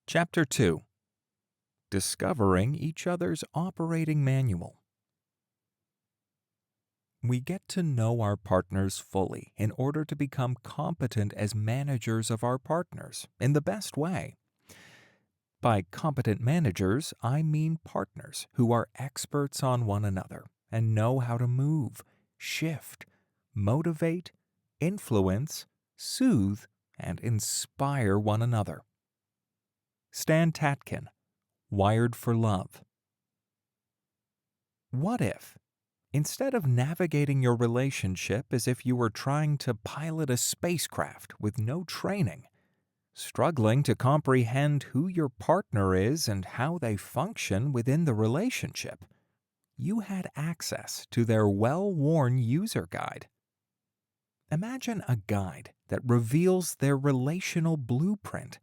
Chapter 2. Discovering each other's operating manual. We get to know our partners fully in order to become competent as managers of our partners in the best way. By competent managers, I mean partners who are experts on one another and know how to move, shift, motivate, influence, soothe, and inspire one another. Stan Tatkin, Wired for Love. What if, instead of navigating your relationship as if you were trying to pilot a spacecraft with no training, struggling to comprehend who your partner is and how they function within the relationship, you had access to their well-worn user guide? Imagine a guide that reveals their relational blueprint,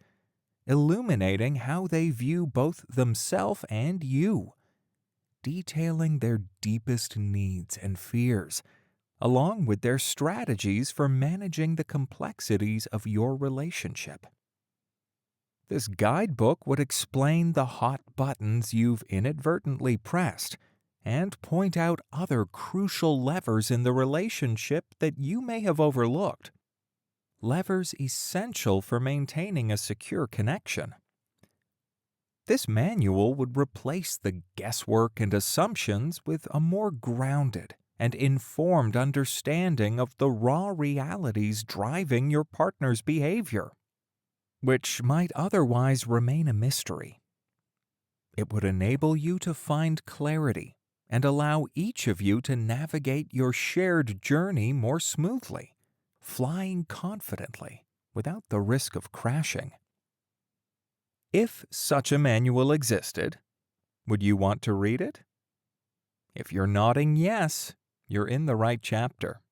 illuminating how they view both themselves and you, detailing their deepest needs and fears, along with their strategies for managing the complexities of your relationship. This guidebook would explain the hot buttons you've inadvertently pressed and point out other crucial levers in the relationship that you may have overlooked. Levers essential for maintaining a secure connection. This manual would replace the guesswork and assumptions with a more grounded and informed understanding of the raw realities driving your partner's behavior, which might otherwise remain a mystery. It would enable you to find clarity and allow each of you to navigate your shared journey more smoothly, flying confidently without the risk of crashing. If such a manual existed, would you want to read it? If you're nodding yes, you're in the right chapter.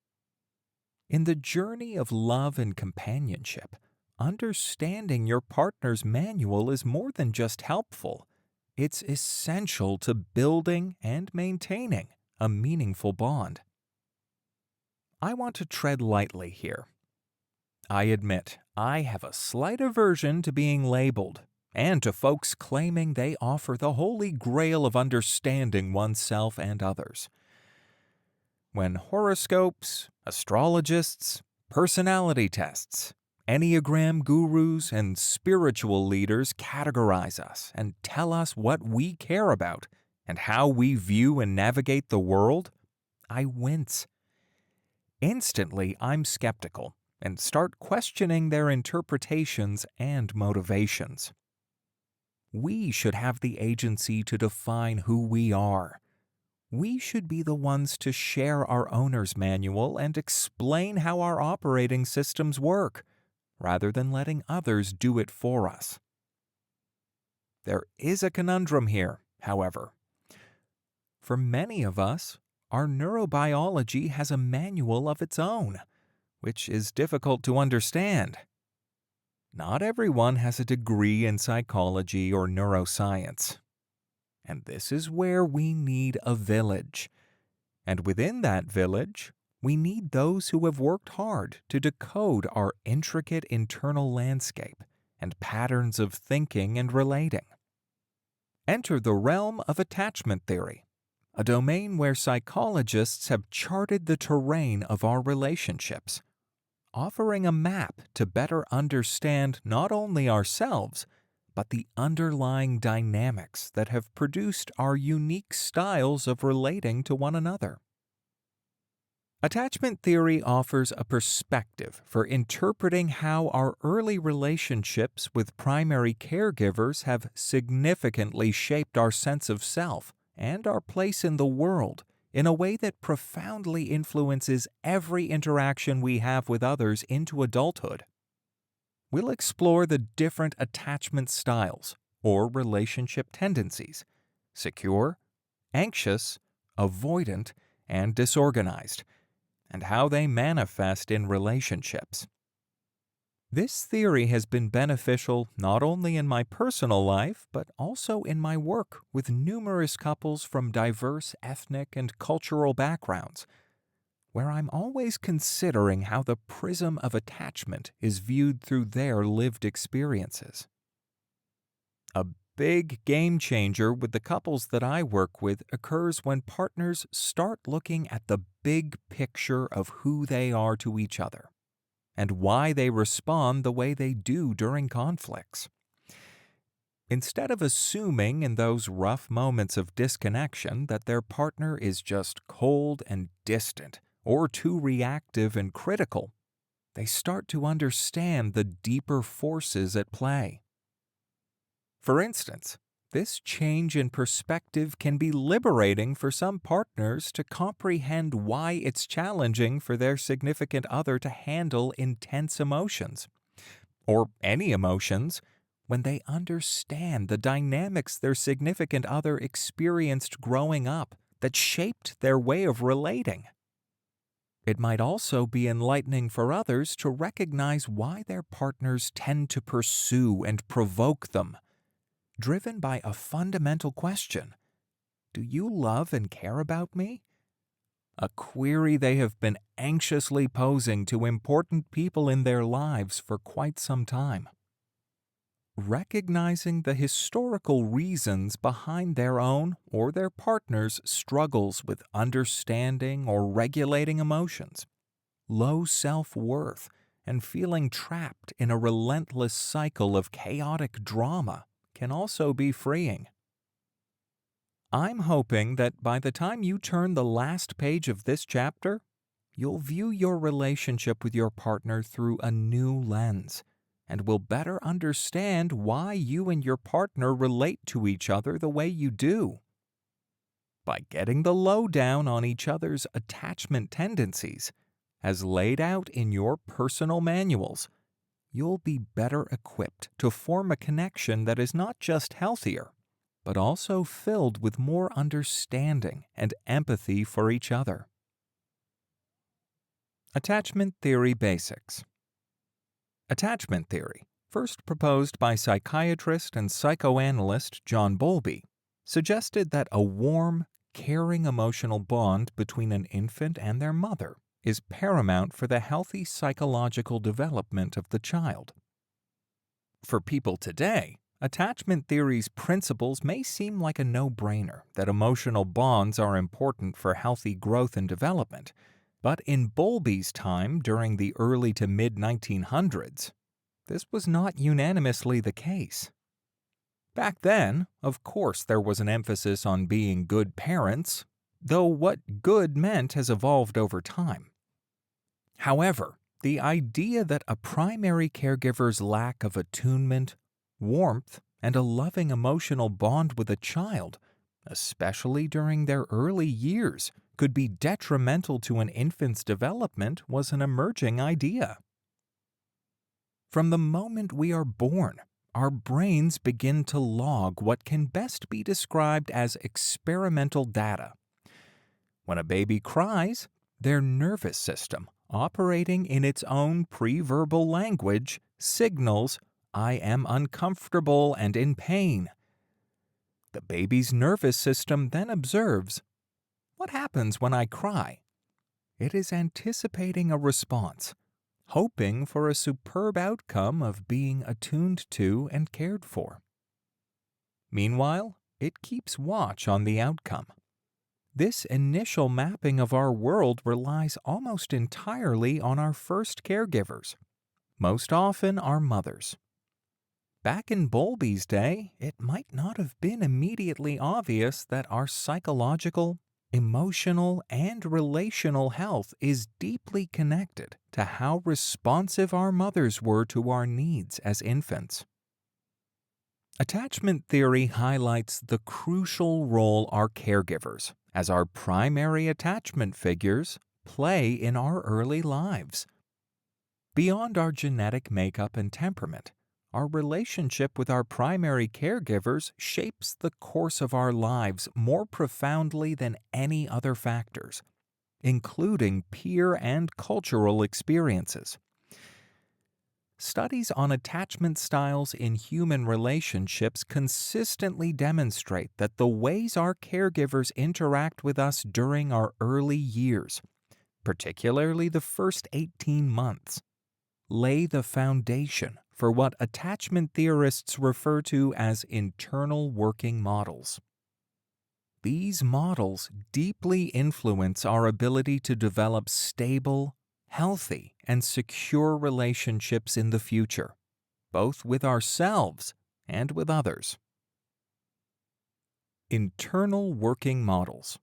In the journey of love and companionship, understanding your partner's manual is more than just helpful. It's essential to building and maintaining a meaningful bond. I want to tread lightly here. I admit I have a slight aversion to being labeled and to folks claiming they offer the holy grail of understanding oneself and others. When horoscopes, astrologists, personality tests, Enneagram gurus, and spiritual leaders categorize us and tell us what we care about and how we view and navigate the world, I wince. Instantly, I'm skeptical and start questioning their interpretations and motivations. We should have the agency to define who we are. We should be the ones to share our owner's manual and explain how our operating systems work, rather than letting others do it for us. There is a conundrum here, however. For many of us, our neurobiology has a manual of its own, which is difficult to understand. Not everyone has a degree in psychology or neuroscience. And this is where we need a village. And within that village, we need those who have worked hard to decode our intricate internal landscape and patterns of thinking and relating. Enter the realm of attachment theory, a domain where psychologists have charted the terrain of our relationships, offering a map to better understand not only ourselves, but the underlying dynamics that have produced our unique styles of relating to one another. Attachment theory offers a perspective for interpreting how our early relationships with primary caregivers have significantly shaped our sense of self and our place in the world in a way that profoundly influences every interaction we have with others into adulthood. We'll explore the different attachment styles or relationship tendencies: secure, anxious, avoidant, and disorganized, and how they manifest in relationships. This theory has been beneficial not only in my personal life, but also in my work with numerous couples from diverse ethnic and cultural backgrounds, where I'm always considering how the prism of attachment is viewed through their lived experiences. A big game changer with the couples that I work with occurs when partners start looking at the big picture of who they are to each other and why they respond the way they do during conflicts. Instead of assuming in those rough moments of disconnection that their partner is just cold and distant or too reactive and critical, they start to understand the deeper forces at play. For instance, this change in perspective can be liberating for some partners to comprehend why it's challenging for their significant other to handle intense emotions, or any emotions, when they understand the dynamics their significant other experienced growing up that shaped their way of relating. It might also be enlightening for others to recognize why their partners tend to pursue and provoke them, driven by a fundamental question: do you love and care about me? A query they have been anxiously posing to important people in their lives for quite some time. Recognizing the historical reasons behind their own or their partner's struggles with understanding or regulating emotions, low self-worth, and feeling trapped in a relentless cycle of chaotic drama can also be freeing. I'm hoping that by the time you turn the last page of this chapter, you'll view your relationship with your partner through a new lens and will better understand why you and your partner relate to each other the way you do. By getting the lowdown on each other's attachment tendencies, as laid out in your personal manuals, you'll be better equipped to form a connection that is not just healthier, but also filled with more understanding and empathy for each other. Attachment Theory Basics. Attachment theory, first proposed by psychiatrist and psychoanalyst John Bowlby, suggested that a warm, caring emotional bond between an infant and their mother is paramount for the healthy psychological development of the child. For people today, attachment theory's principles may seem like a no-brainer that emotional bonds are important for healthy growth and development, but in Bowlby's time during the early to mid-1900s, this was not unanimously the case. Back then, of course, there was an emphasis on being good parents, though what good meant has evolved over time. However, the idea that a primary caregiver's lack of attunement, warmth, and a loving emotional bond with a child, especially during their early years, could be detrimental to an infant's development was an emerging idea. From the moment we are born, our brains begin to log what can best be described as experimental data. When a baby cries, their nervous system, operating in its own pre-verbal language, signals, "I am uncomfortable and in pain." The baby's nervous system then observes, "What happens when I cry?" It is anticipating a response, hoping for a superb outcome of being attuned to and cared for. Meanwhile, it keeps watch on the outcome. This initial mapping of our world relies almost entirely on our first caregivers, most often our mothers. Back in Bowlby's day, it might not have been immediately obvious that our psychological, emotional, and relational health is deeply connected to how responsive our mothers were to our needs as infants. Attachment theory highlights the crucial role our caregivers, as our primary attachment figures, play in our early lives. Beyond our genetic makeup and temperament, our relationship with our primary caregivers shapes the course of our lives more profoundly than any other factors, including peer and cultural experiences. Studies on attachment styles in human relationships consistently demonstrate that the ways our caregivers interact with us during our early years, particularly the first 18 months, lay the foundation for what attachment theorists refer to as internal working models. These models deeply influence our ability to develop stable, healthy, and secure relationships in the future, both with ourselves and with others. Internal working models.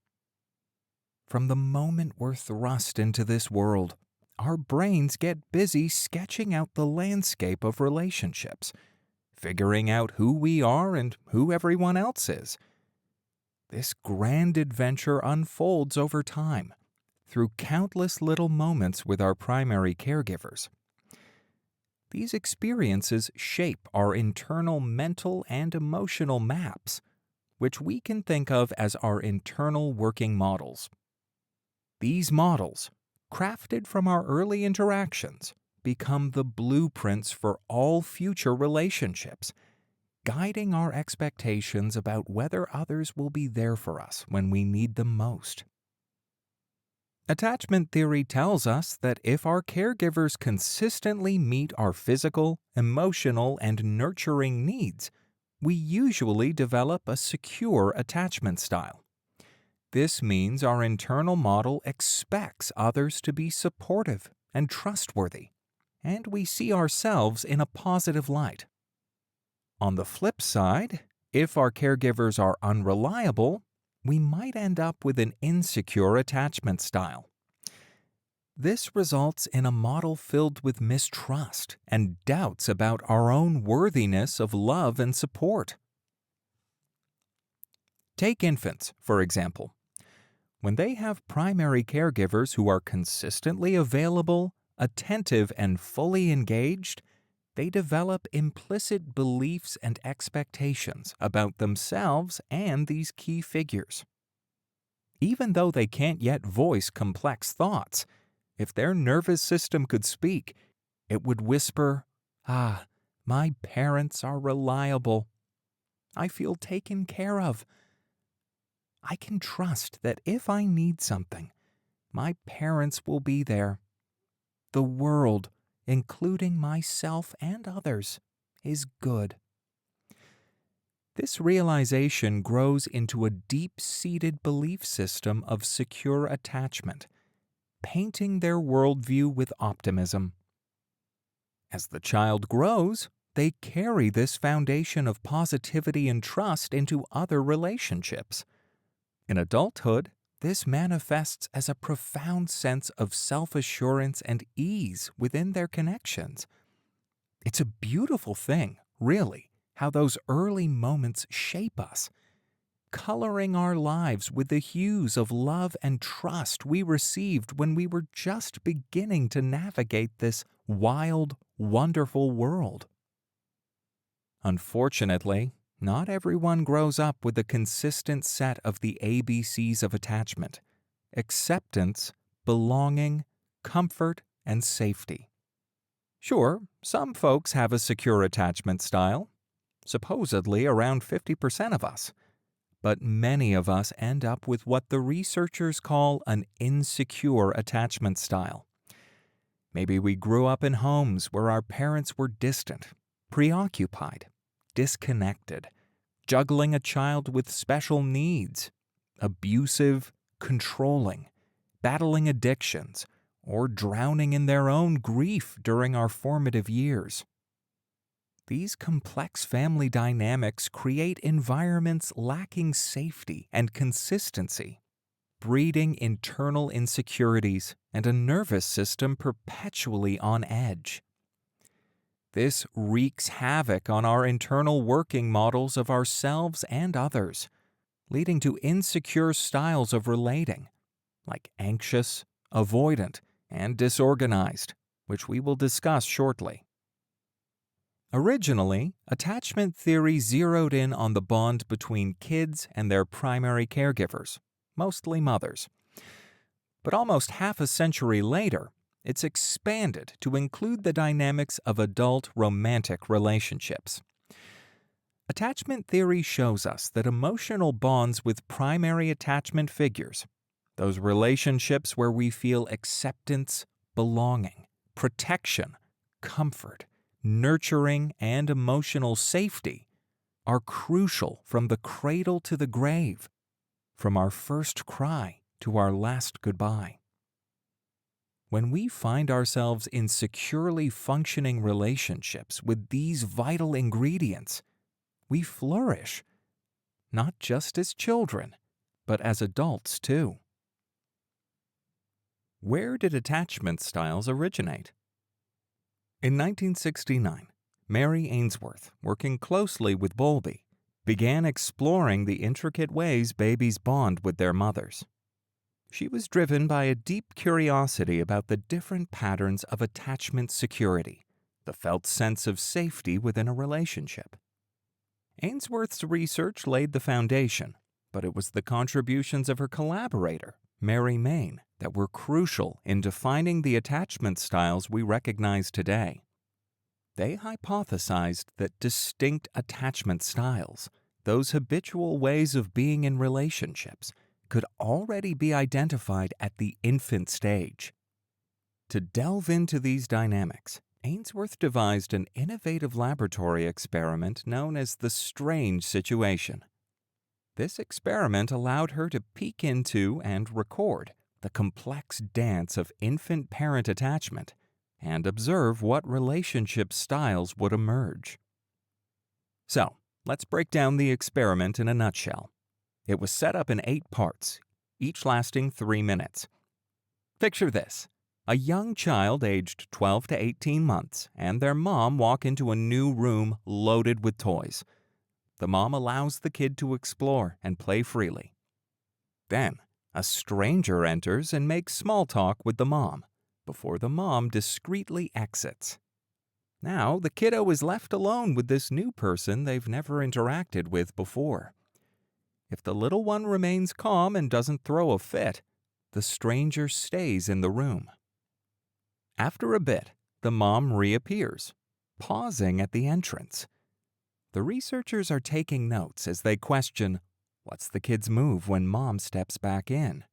From the moment we're thrust into this world, our brains get busy sketching out the landscape of relationships, figuring out who we are and who everyone else is. This grand adventure unfolds over time, through countless little moments with our primary caregivers. These experiences shape our internal mental and emotional maps, which we can think of as our internal working models. These models, crafted from our early interactions, become the blueprints for all future relationships, guiding our expectations about whether others will be there for us when we need them most. Attachment theory tells us that if our caregivers consistently meet our physical, emotional, and nurturing needs, we usually develop a secure attachment style. This means our internal model expects others to be supportive and trustworthy, and we see ourselves in a positive light. On the flip side, if our caregivers are unreliable, we might end up with an insecure attachment style. This results in a model filled with mistrust and doubts about our own worthiness of love and support. Take infants, for example. When they have primary caregivers who are consistently available, attentive, and fully engaged, they develop implicit beliefs and expectations about themselves and these key figures. Even though they can't yet voice complex thoughts, if their nervous system could speak, it would whisper, "Ah, my parents are reliable. I feel taken care of. I can trust that if I need something, my parents will be there. The world, including myself and others, is good." This realization grows into a deep-seated belief system of secure attachment, painting their worldview with optimism. As the child grows, they carry this foundation of positivity and trust into other relationships. In adulthood, this manifests as a profound sense of self-assurance and ease within their connections. It's a beautiful thing, really, how those early moments shape us, coloring our lives with the hues of love and trust we received when we were just beginning to navigate this wild, wonderful world. Unfortunately, not everyone grows up with a consistent set of the ABCs of attachment: acceptance, belonging, comfort, and safety. Sure, some folks have a secure attachment style, supposedly around 50% of us, but many of us end up with what the researchers call an insecure attachment style. Maybe we grew up in homes where our parents were distant, preoccupied, disconnected, juggling a child with special needs, abusive, controlling, battling addictions, or drowning in their own grief during our formative years. These complex family dynamics create environments lacking safety and consistency, breeding internal insecurities and a nervous system perpetually on edge. This wreaks havoc on our internal working models of ourselves and others, leading to insecure styles of relating, like anxious, avoidant, and disorganized, which we will discuss shortly. Originally, attachment theory zeroed in on the bond between kids and their primary caregivers, mostly mothers. But almost half a century later, it's expanded to include the dynamics of adult romantic relationships. Attachment theory shows us that emotional bonds with primary attachment figures, those relationships where we feel acceptance, belonging, protection, comfort, nurturing, and emotional safety are crucial from the cradle to the grave, from our first cry to our last goodbye. When we find ourselves in securely functioning relationships with these vital ingredients, we flourish, not just as children, but as adults too. Where did attachment styles originate? In 1969, Mary Ainsworth, working closely with Bowlby, began exploring the intricate ways babies bond with their mothers. She was driven by a deep curiosity about the different patterns of attachment security, the felt sense of safety within a relationship. Ainsworth's research laid the foundation, but it was the contributions of her collaborator, Mary Main, that were crucial in defining the attachment styles we recognize today. They hypothesized that distinct attachment styles, those habitual ways of being in relationships, could already be identified at the infant stage. To delve into these dynamics, Ainsworth devised an innovative laboratory experiment known as the strange situation. This experiment allowed her to peek into and record the complex dance of infant-parent attachment and observe what relationship styles would emerge. So, let's break down the experiment in a nutshell. It was set up in 8 parts, each lasting 3 minutes. Picture this. A young child aged 12 to 18 months and their mom walk into a new room loaded with toys. The mom allows the kid to explore and play freely. Then, a stranger enters and makes small talk with the mom, before the mom discreetly exits. Now, the kiddo is left alone with this new person they've never interacted with before. If the little one remains calm and doesn't throw a fit, the stranger stays in the room. After a bit, the mom reappears, pausing at the entrance. The researchers are taking notes as they question, what's the kid's move when mom steps back in?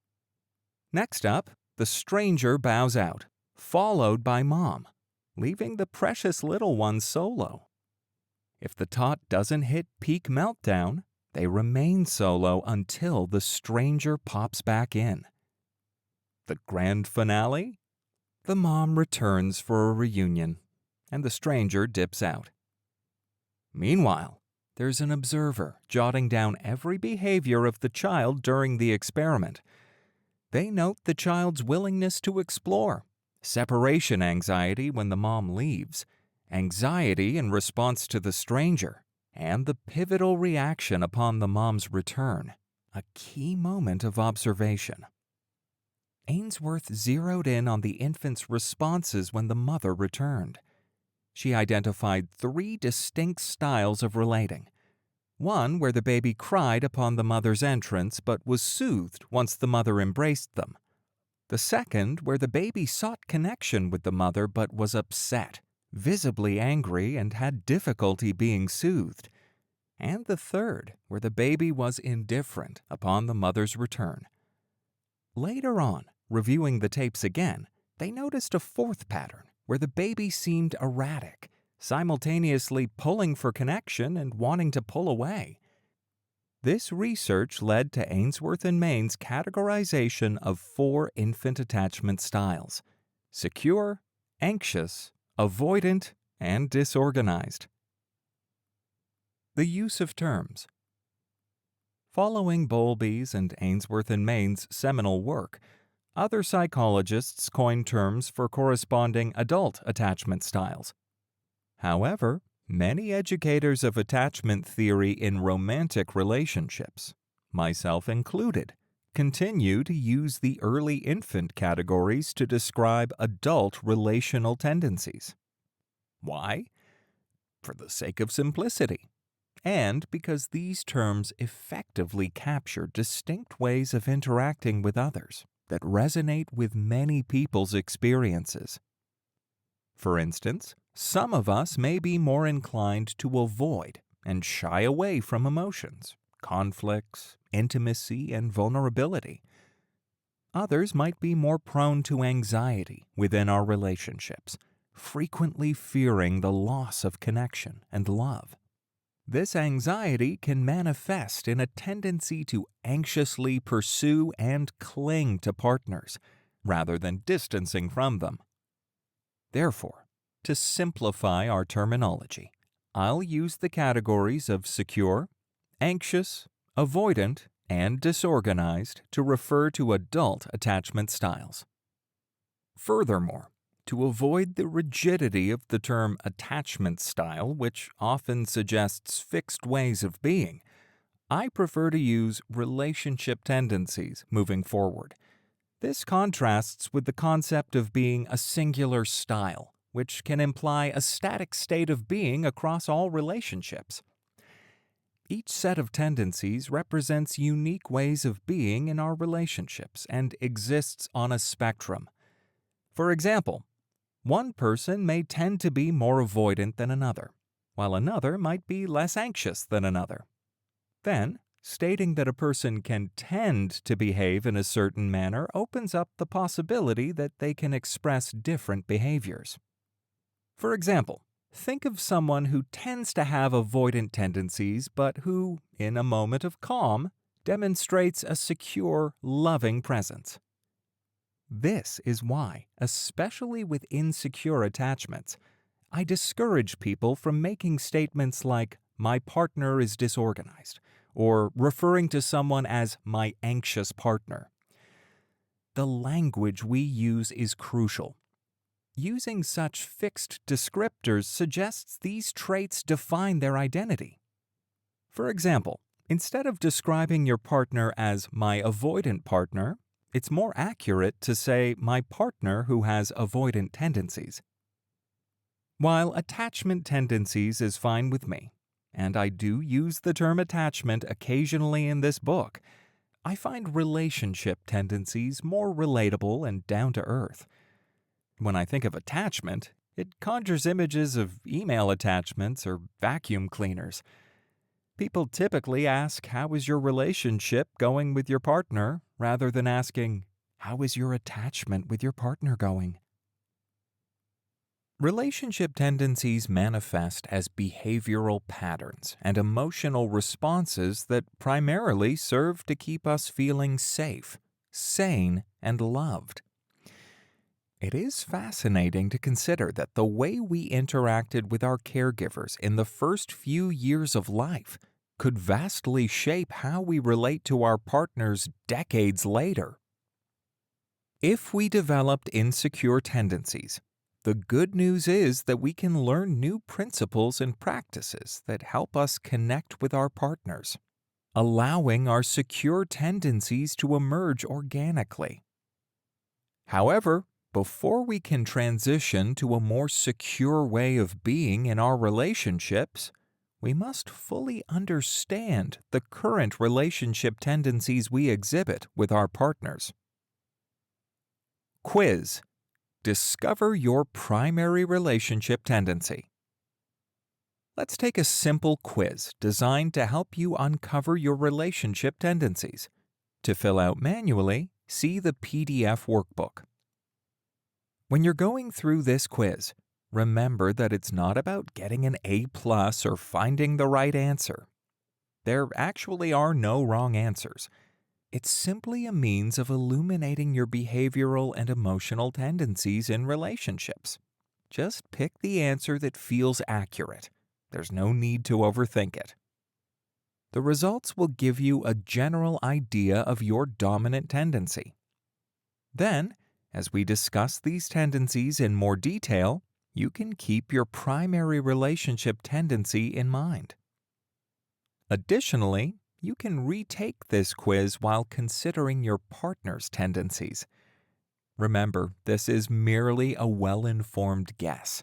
Next up, the stranger bows out, followed by mom, leaving the precious little one solo. If the tot doesn't hit peak meltdown, they remain solo until the stranger pops back in. The grand finale? The mom returns for a reunion, and the stranger dips out. Meanwhile, there's an observer jotting down every behavior of the child during the experiment. They note the child's willingness to explore, separation anxiety when the mom leaves, anxiety in response to the stranger, and the pivotal reaction upon the mom's return, a key moment of observation. Ainsworth zeroed in on the infant's responses when the mother returned. She identified 3 distinct styles of relating. One where the baby cried upon the mother's entrance but was soothed once the mother embraced them. The second where the baby sought connection with the mother but was upset, visibly angry, and had difficulty being soothed. And the third where the baby was indifferent upon the mother's return. Later on, reviewing the tapes again, they noticed a 4th pattern where the baby seemed erratic, simultaneously pulling for connection and wanting to pull away. This research led to Ainsworth and Main's categorization of 4 infant attachment styles: secure, anxious, avoidant, and disorganized. The use of terms. Following Bowlby's and Ainsworth and Main's seminal work, other psychologists coined terms for corresponding adult attachment styles. However, many educators of attachment theory in romantic relationships, myself included, continue to use the early infant categories to describe adult relational tendencies. Why? For the sake of simplicity, and because these terms effectively capture distinct ways of interacting with others that resonate with many people's experiences. For instance, some of us may be more inclined to avoid and shy away from emotions, conflicts, intimacy, and vulnerability. Others might be more prone to anxiety within our relationships, frequently fearing the loss of connection and love. This anxiety can manifest in a tendency to anxiously pursue and cling to partners, rather than distancing from them. Therefore, to simplify our terminology, I'll use the categories of secure, anxious, avoidant, and disorganized to refer to adult attachment styles. Furthermore, to avoid the rigidity of the term attachment style, which often suggests fixed ways of being, I prefer to use relationship tendencies moving forward. This contrasts with the concept of being a singular style, which can imply a static state of being across all relationships. Each set of tendencies represents unique ways of being in our relationships and exists on a spectrum. For example, one person may tend to be more avoidant than another, while another might be less anxious than another. Then, stating that a person can tend to behave in a certain manner opens up the possibility that they can express different behaviors. For example, think of someone who tends to have avoidant tendencies but who, in a moment of calm, demonstrates a secure, loving presence. This is why, especially with insecure attachments, I discourage people from making statements like, "My partner is disorganized," or referring to someone as "my anxious partner." The language we use is crucial. Using such fixed descriptors suggests these traits define their identity. For example, instead of describing your partner as "my avoidant partner," it's more accurate to say "my partner who has avoidant tendencies." While attachment tendencies is fine with me, and I do use the term attachment occasionally in this book, I find relationship tendencies more relatable and down to earth. When I think of attachment, it conjures images of email attachments or vacuum cleaners. People typically ask, "How is your relationship going with your partner?" rather than asking, "How is your attachment with your partner going?" Relationship tendencies manifest as behavioral patterns and emotional responses that primarily serve to keep us feeling safe, sane, and loved. It is fascinating to consider that the way we interacted with our caregivers in the first few years of life could vastly shape how we relate to our partners decades later. If we developed insecure tendencies, the good news is that we can learn new principles and practices that help us connect with our partners, allowing our secure tendencies to emerge organically. However, before we can transition to a more secure way of being in our relationships, we must fully understand the current relationship tendencies we exhibit with our partners. Quiz. Discover your primary relationship tendency. Let's take a simple quiz designed to help you uncover your relationship tendencies. To fill out manually, see the PDF workbook. When you're going through this quiz, remember that it's not about getting an A+ or finding the right answer. There actually are no wrong answers. It's simply a means of illuminating your behavioral and emotional tendencies in relationships. Just pick the answer that feels accurate. There's no need to overthink it. The results will give you a general idea of your dominant tendency. Then, as we discuss these tendencies in more detail, you can keep your primary relationship tendency in mind. Additionally, you can retake this quiz while considering your partner's tendencies. Remember, this is merely a well-informed guess.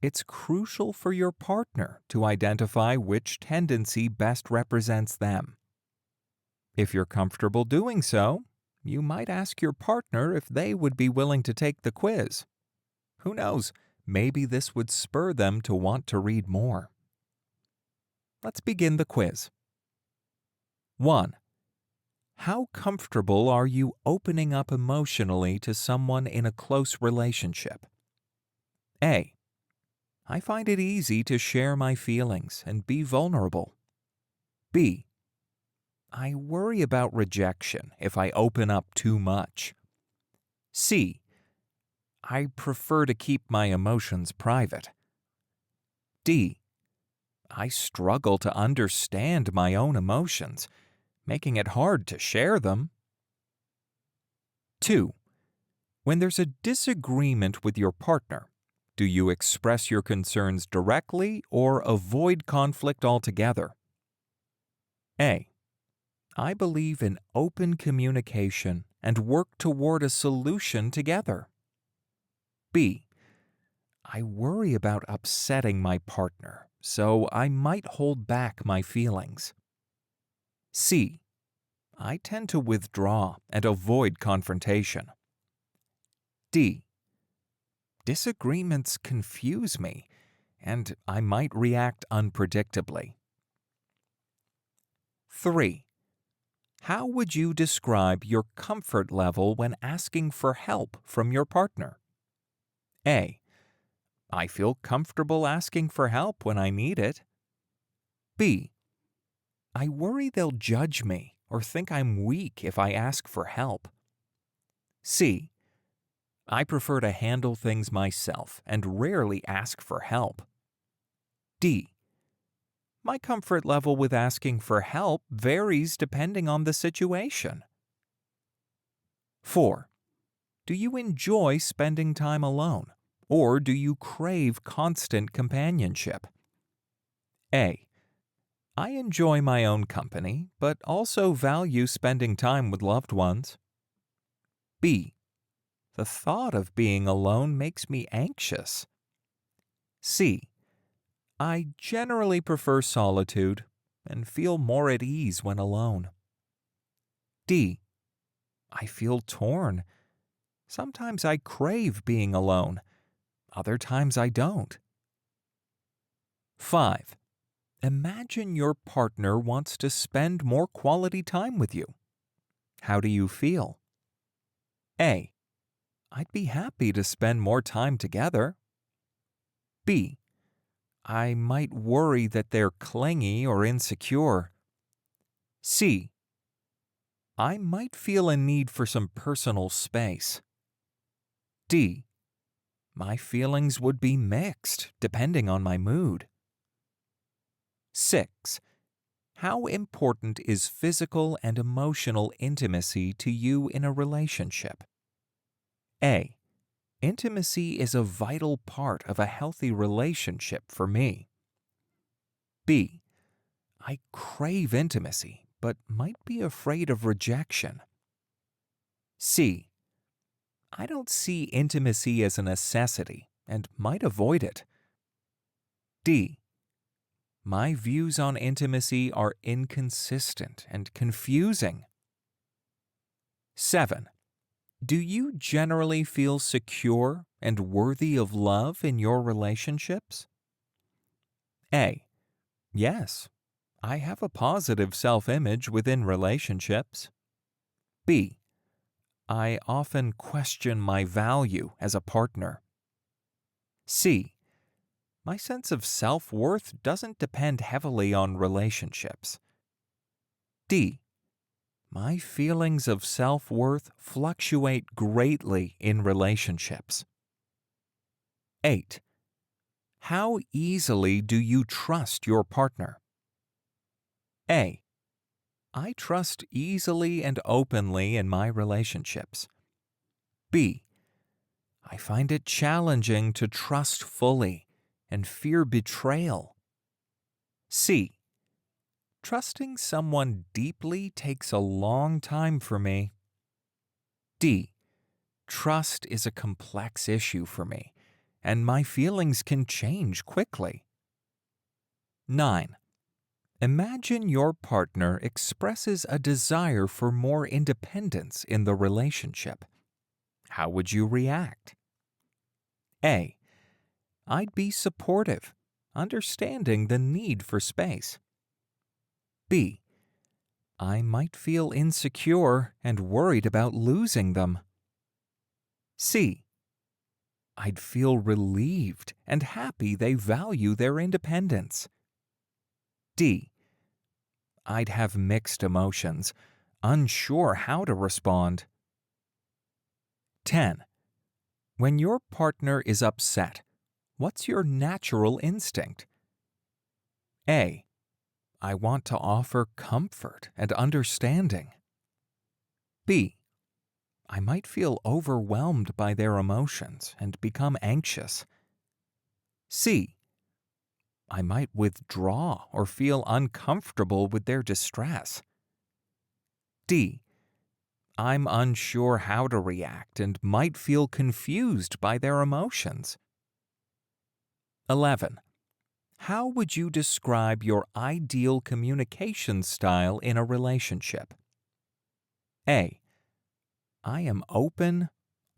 It's crucial for your partner to identify which tendency best represents them. If you're comfortable doing so, you might ask your partner if they would be willing to take the quiz. Who knows, maybe this would spur them to want to read more. Let's begin the quiz. 1. How comfortable are you opening up emotionally to someone in a close relationship? A. I find it easy to share my feelings and be vulnerable. B. I worry about rejection if I open up too much. C. I prefer to keep my emotions private. D. I struggle to understand my own emotions, making it hard to share them. 2. When there's a disagreement with your partner, do you express your concerns directly or avoid conflict altogether? A. I believe in open communication and work toward a solution together. B. I worry about upsetting my partner, so I might hold back my feelings. C. I tend to withdraw and avoid confrontation. D. Disagreements confuse me, and I might react unpredictably. 3. How would you describe your comfort level when asking for help from your partner? A. I feel comfortable asking for help when I need it. B. I worry they'll judge me or think I'm weak if I ask for help. C. I prefer to handle things myself and rarely ask for help. D. My comfort level with asking for help varies depending on the situation. 4. Do you enjoy spending time alone, or do you crave constant companionship? A. I enjoy my own company, but also value spending time with loved ones. B. The thought of being alone makes me anxious. C. I generally prefer solitude and feel more at ease when alone. D. I feel torn. Sometimes I crave being alone. Other times I don't. 5. Imagine your partner wants to spend more quality time with you. How do you feel? A. I'd be happy to spend more time together. B. I might worry that they're clingy or insecure. C. I might feel a need for some personal space. D. My feelings would be mixed depending on my mood. 6. How important is physical and emotional intimacy to you in a relationship? A. Intimacy is a vital part of a healthy relationship for me. B. I crave intimacy, but might be afraid of rejection. C. I don't see intimacy as a necessity and might avoid it. D. My views on intimacy are inconsistent and confusing. 7. Do you generally feel secure and worthy of love in your relationships? A. Yes. I have a positive self-image within relationships. B. I often question my value as a partner. C. My sense of self-worth doesn't depend heavily on relationships. D. My feelings of self-worth fluctuate greatly in relationships. 8. How easily do you trust your partner? A. I trust easily and openly in my relationships. B. I find it challenging to trust fully and fear betrayal. C. Trusting someone deeply takes a long time for me. D. Trust is a complex issue for me, and my feelings can change quickly. 9. Imagine your partner expresses a desire for more independence in the relationship. How would you react? A. I'd be supportive, understanding the need for space. B. I might feel insecure and worried about losing them. C. I'd feel relieved and happy they value their independence. D. I'd have mixed emotions, unsure how to respond. 10. When your partner is upset, what's your natural instinct? A. I want to offer comfort and understanding. B. I might feel overwhelmed by their emotions and become anxious. C. I might withdraw or feel uncomfortable with their distress. D. I'm unsure how to react and might feel confused by their emotions. 11. How would you describe your ideal communication style in a relationship? A. I am open,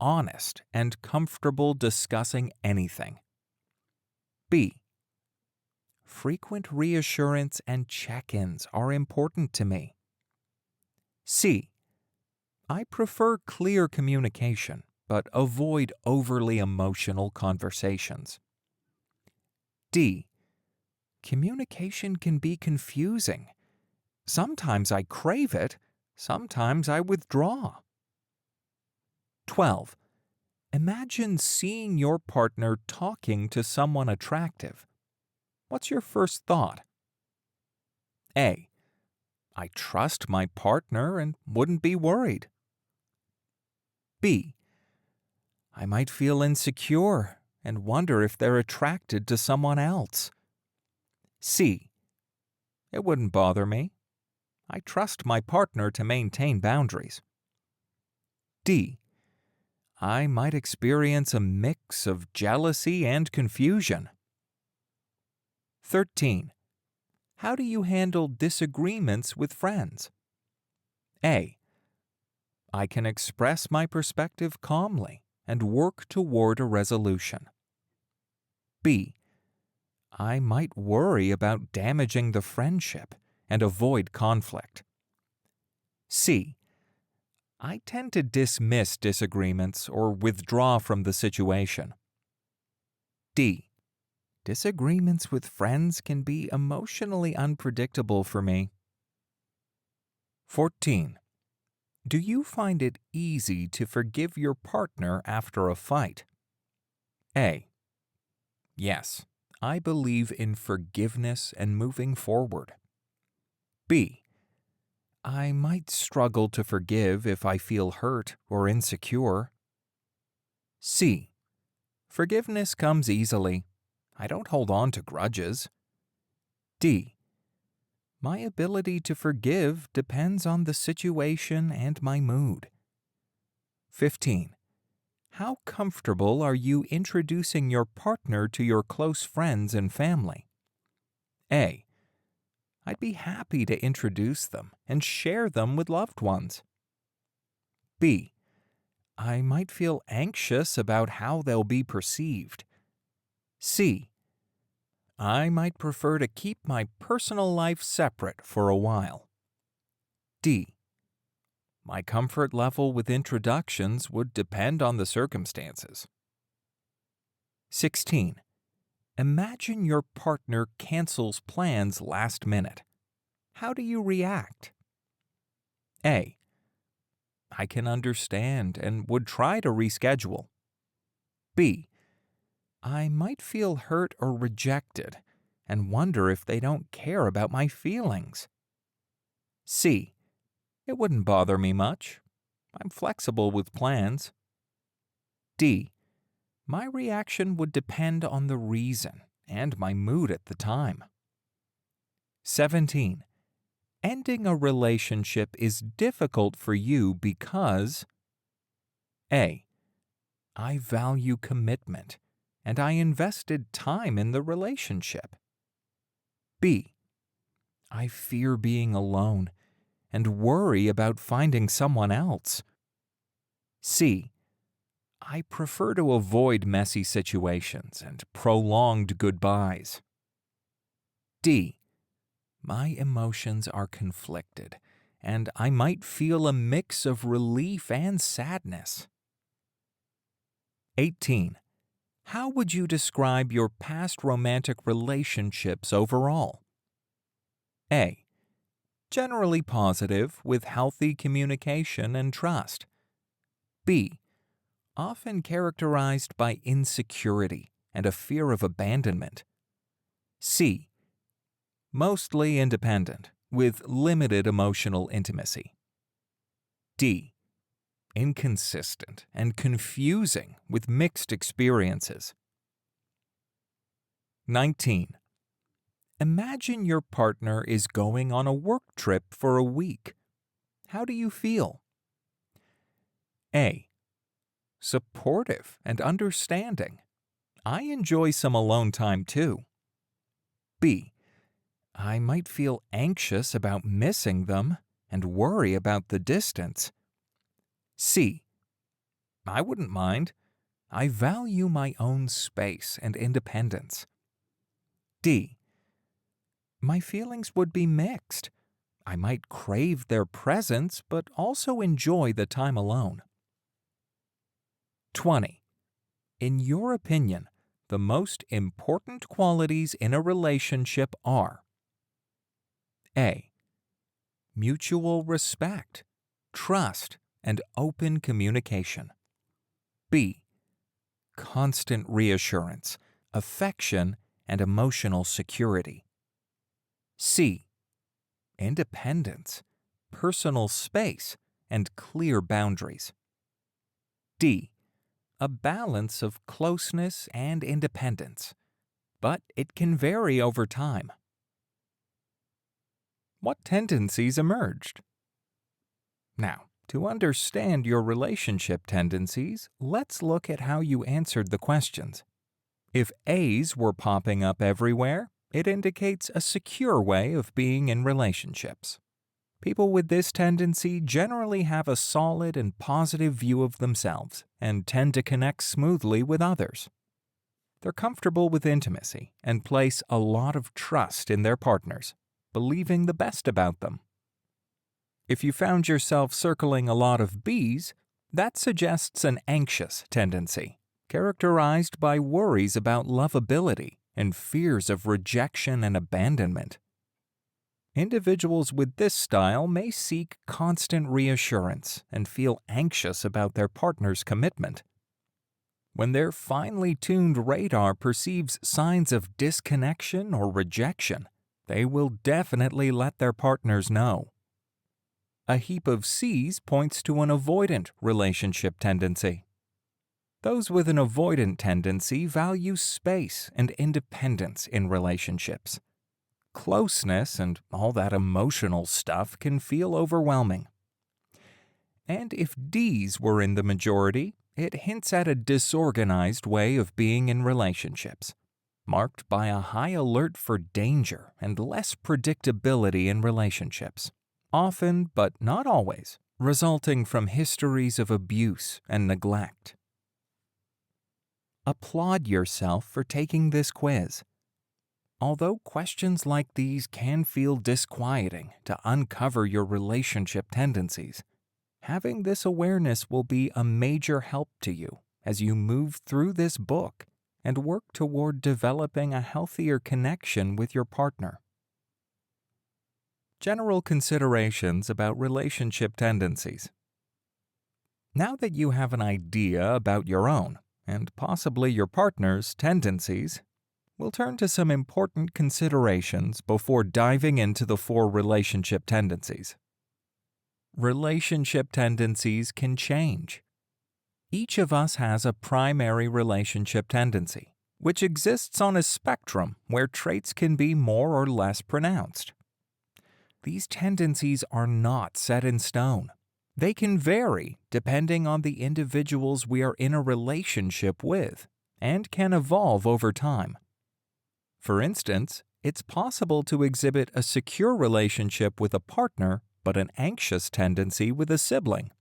honest, and comfortable discussing anything. B. Frequent reassurance and check-ins are important to me. C. I prefer clear communication, but avoid overly emotional conversations. D. Communication can be confusing. Sometimes I crave it, sometimes I withdraw. 12. Imagine seeing your partner talking to someone attractive. What's your first thought? A. I trust my partner and wouldn't be worried. B. I might feel insecure and wonder if they're attracted to someone else. C. It wouldn't bother me. I trust my partner to maintain boundaries. D. I might experience a mix of jealousy and confusion. 13. How do you handle disagreements with friends? A. I can express my perspective calmly and work toward a resolution. B. I might worry about damaging the friendship and avoid conflict. C. I tend to dismiss disagreements or withdraw from the situation. D. Disagreements with friends can be emotionally unpredictable for me. 14. Do you find it easy to forgive your partner after a fight? A. Yes, I believe in forgiveness and moving forward. B. I might struggle to forgive if I feel hurt or insecure. C. Forgiveness comes easily. I don't hold on to grudges. D. My ability to forgive depends on the situation and my mood. 15. How comfortable are you introducing your partner to your close friends and family? A. I'd be happy to introduce them and share them with loved ones. B. I might feel anxious about how they'll be perceived. C. I might prefer to keep my personal life separate for a while. D. My comfort level with introductions would depend on the circumstances. 16. Imagine your partner cancels plans last minute. How do you react? A. I can understand and would try to reschedule. B. I might feel hurt or rejected and wonder if they don't care about my feelings. C. It wouldn't bother me much. I'm flexible with plans. D. My reaction would depend on the reason and my mood at the time. 17. Ending a relationship is difficult for you because A. I value commitment and I invested time in the relationship. B. I fear being alone and worry about finding someone else. C. I prefer to avoid messy situations and prolonged goodbyes. D. My emotions are conflicted, and I might feel a mix of relief and sadness. 18. How would you describe your past romantic relationships overall? A. Generally positive with healthy communication and trust. B. Often characterized by insecurity and a fear of abandonment. C. Mostly independent with limited emotional intimacy. D. Inconsistent and confusing with mixed experiences. 19. Imagine your partner is going on a work trip for a week. How do you feel? A. Supportive and understanding. I enjoy some alone time too. B. I might feel anxious about missing them and worry about the distance. C. I wouldn't mind. I value my own space and independence. D. My feelings would be mixed. I might crave their presence, but also enjoy the time alone. 20. In your opinion, the most important qualities in a relationship are: A. Mutual respect, trust, and open communication. B. Constant reassurance, affection, and emotional security. C. Independence, personal space, and clear boundaries. D. A balance of closeness and independence, but it can vary over time. What tendencies emerged? Now, to understand your relationship tendencies, let's look at how you answered the questions. If A's were popping up everywhere, it indicates a secure way of being in relationships. People with this tendency generally have a solid and positive view of themselves and tend to connect smoothly with others. They're comfortable with intimacy and place a lot of trust in their partners, believing the best about them. If you found yourself circling a lot of B's, that suggests an anxious tendency, characterized by worries about lovability and fears of rejection and abandonment. Individuals with this style may seek constant reassurance and feel anxious about their partner's commitment. When their finely tuned radar perceives signs of disconnection or rejection, they will definitely let their partners know. A heap of C's points to an avoidant relationship tendency. Those with an avoidant tendency value space and independence in relationships. Closeness and all that emotional stuff can feel overwhelming. And if D's were in the majority, it hints at a disorganized way of being in relationships, marked by a high alert for danger and less predictability in relationships, often, but not always, resulting from histories of abuse and neglect. Applaud yourself for taking this quiz. Although questions like these can feel disquieting to uncover your relationship tendencies, having this awareness will be a major help to you as you move through this book and work toward developing a healthier connection with your partner. General considerations about relationship tendencies. Now that you have an idea about your own, and possibly your partner's, tendencies, we'll turn to some important considerations before diving into the 4 relationship tendencies. Relationship tendencies can change. Each of us has a primary relationship tendency, which exists on a spectrum where traits can be more or less pronounced. These tendencies are not set in stone. They can vary depending on the individuals we are in a relationship with and can evolve over time. For instance, it's possible to exhibit a secure relationship with a partner but an anxious tendency with a sibling.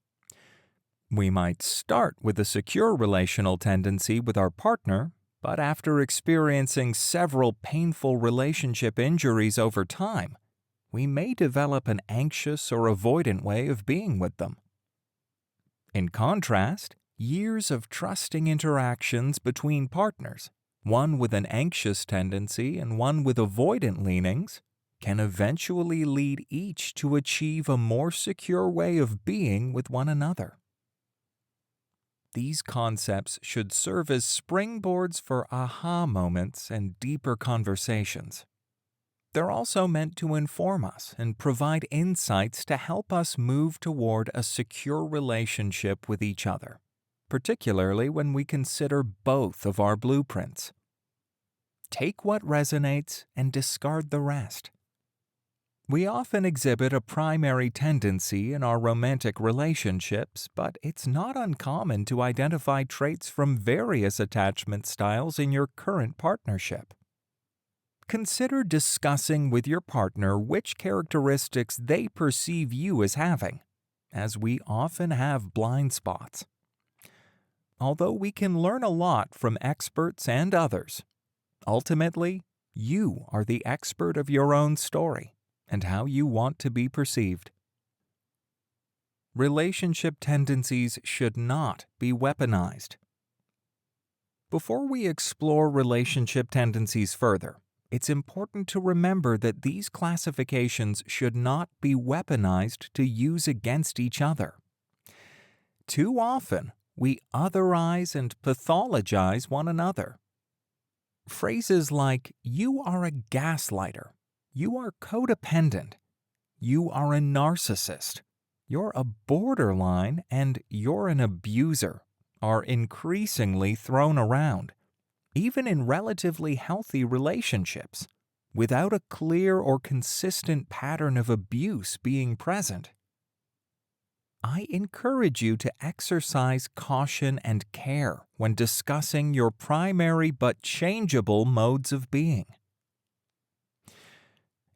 We might start with a secure relational tendency with our partner, but after experiencing several painful relationship injuries over time, we may develop an anxious or avoidant way of being with them. In contrast, Years of trusting interactions between partners, one with an anxious tendency and one with avoidant leanings, can eventually lead each to achieve a more secure way of being with one another. These concepts should serve as springboards for aha moments and deeper conversations. They're also meant to inform us and provide insights to help us move toward a secure relationship with each other, particularly when we consider both of our blueprints. Take what resonates and discard the rest. We often exhibit a primary tendency in our romantic relationships, but it's not uncommon to identify traits from various attachment styles in your current partnership. Consider discussing with your partner which characteristics they perceive you as having, as we often have blind spots. Although we can learn a lot from experts and others, ultimately, you are the expert of your own story and how you want to be perceived. Relationship tendencies should not be weaponized. Before we explore relationship tendencies further, it's important to remember that these classifications should not be weaponized to use against each other. Too often, we otherize and pathologize one another. Phrases like, "You are a gaslighter," "You are codependent," "You are a narcissist," "You're a borderline," and "You're an abuser" are increasingly thrown around, even in relatively healthy relationships, without a clear or consistent pattern of abuse being present. I encourage you to exercise caution and care when discussing your primary but changeable modes of being.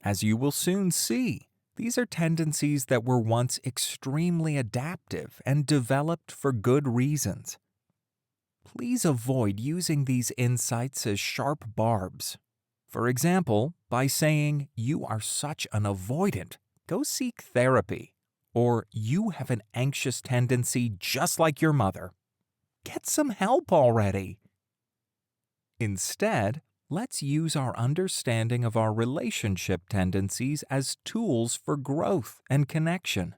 As you will soon see, these are tendencies that were once extremely adaptive and developed for good reasons. Please avoid using these insights as sharp barbs. For example, by saying, "You are such an avoidant, go seek therapy," or "You have an anxious tendency just like your mother. Get some help already." Instead, let's use our understanding of our relationship tendencies as tools for growth and connection,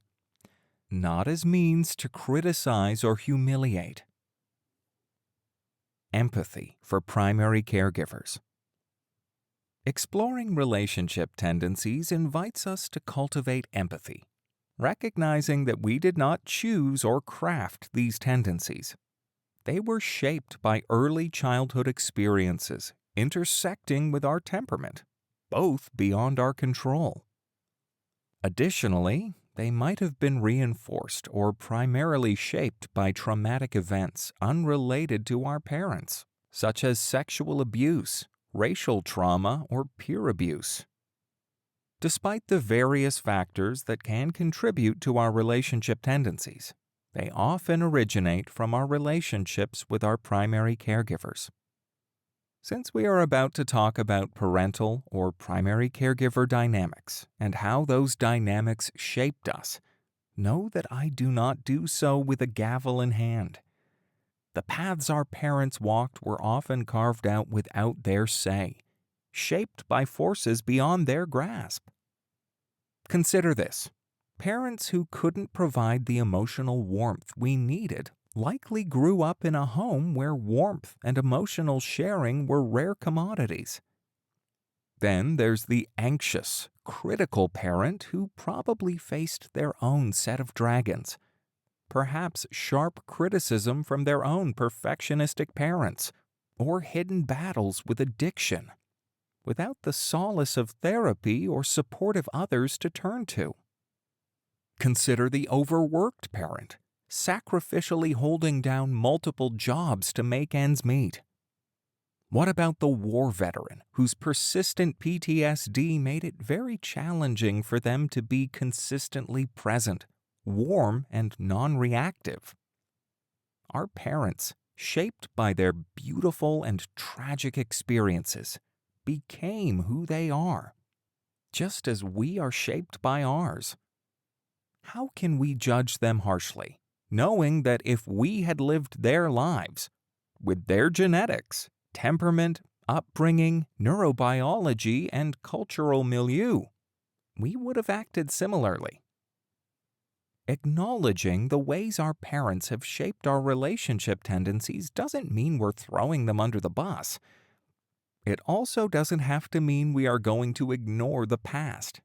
not as means to criticize or humiliate. Empathy for primary caregivers. Exploring relationship tendencies invites us to cultivate empathy, recognizing that we did not choose or craft these tendencies. They were shaped by early childhood experiences intersecting with our temperament, both beyond our control. Additionally, they might have been reinforced or primarily shaped by traumatic events unrelated to our parents, such as sexual abuse, racial trauma, or peer abuse. Despite the various factors that can contribute to our relationship tendencies, they often originate from our relationships with our primary caregivers. Since we are about to talk about parental or primary caregiver dynamics and how those dynamics shaped us, know that I do not do so with a gavel in hand. The paths our parents walked were often carved out without their say, shaped by forces beyond their grasp. Consider this. Parents who couldn't provide the emotional warmth we needed likely grew up in a home where warmth and emotional sharing were rare commodities. Then there's the anxious, critical parent who probably faced their own set of dragons, perhaps sharp criticism from their own perfectionistic parents, or hidden battles with addiction, without the solace of therapy or supportive others to turn to. Consider the overworked parent, sacrificially holding down multiple jobs to make ends meet. What about the war veteran whose persistent PTSD made it very challenging for them to be consistently present, warm, and non-reactive? Our parents, shaped by their beautiful and tragic experiences, became who they are, just as we are shaped by ours. How can we judge them harshly knowing that if we had lived their lives, with their genetics, temperament, upbringing, neurobiology, and cultural milieu, we would have acted similarly. Acknowledging the ways our parents have shaped our relationship tendencies doesn't mean we're throwing them under the bus. It also doesn't have to mean we are going to ignore the past.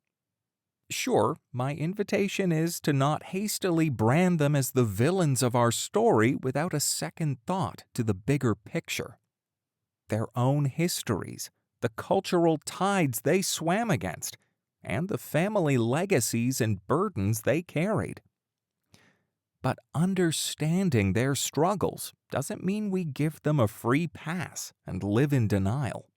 Sure, my invitation is to not hastily brand them as the villains of our story without a second thought to the bigger picture. Their own histories, the cultural tides they swam against, and the family legacies and burdens they carried. But understanding their struggles doesn't mean we give them a free pass and live in denial.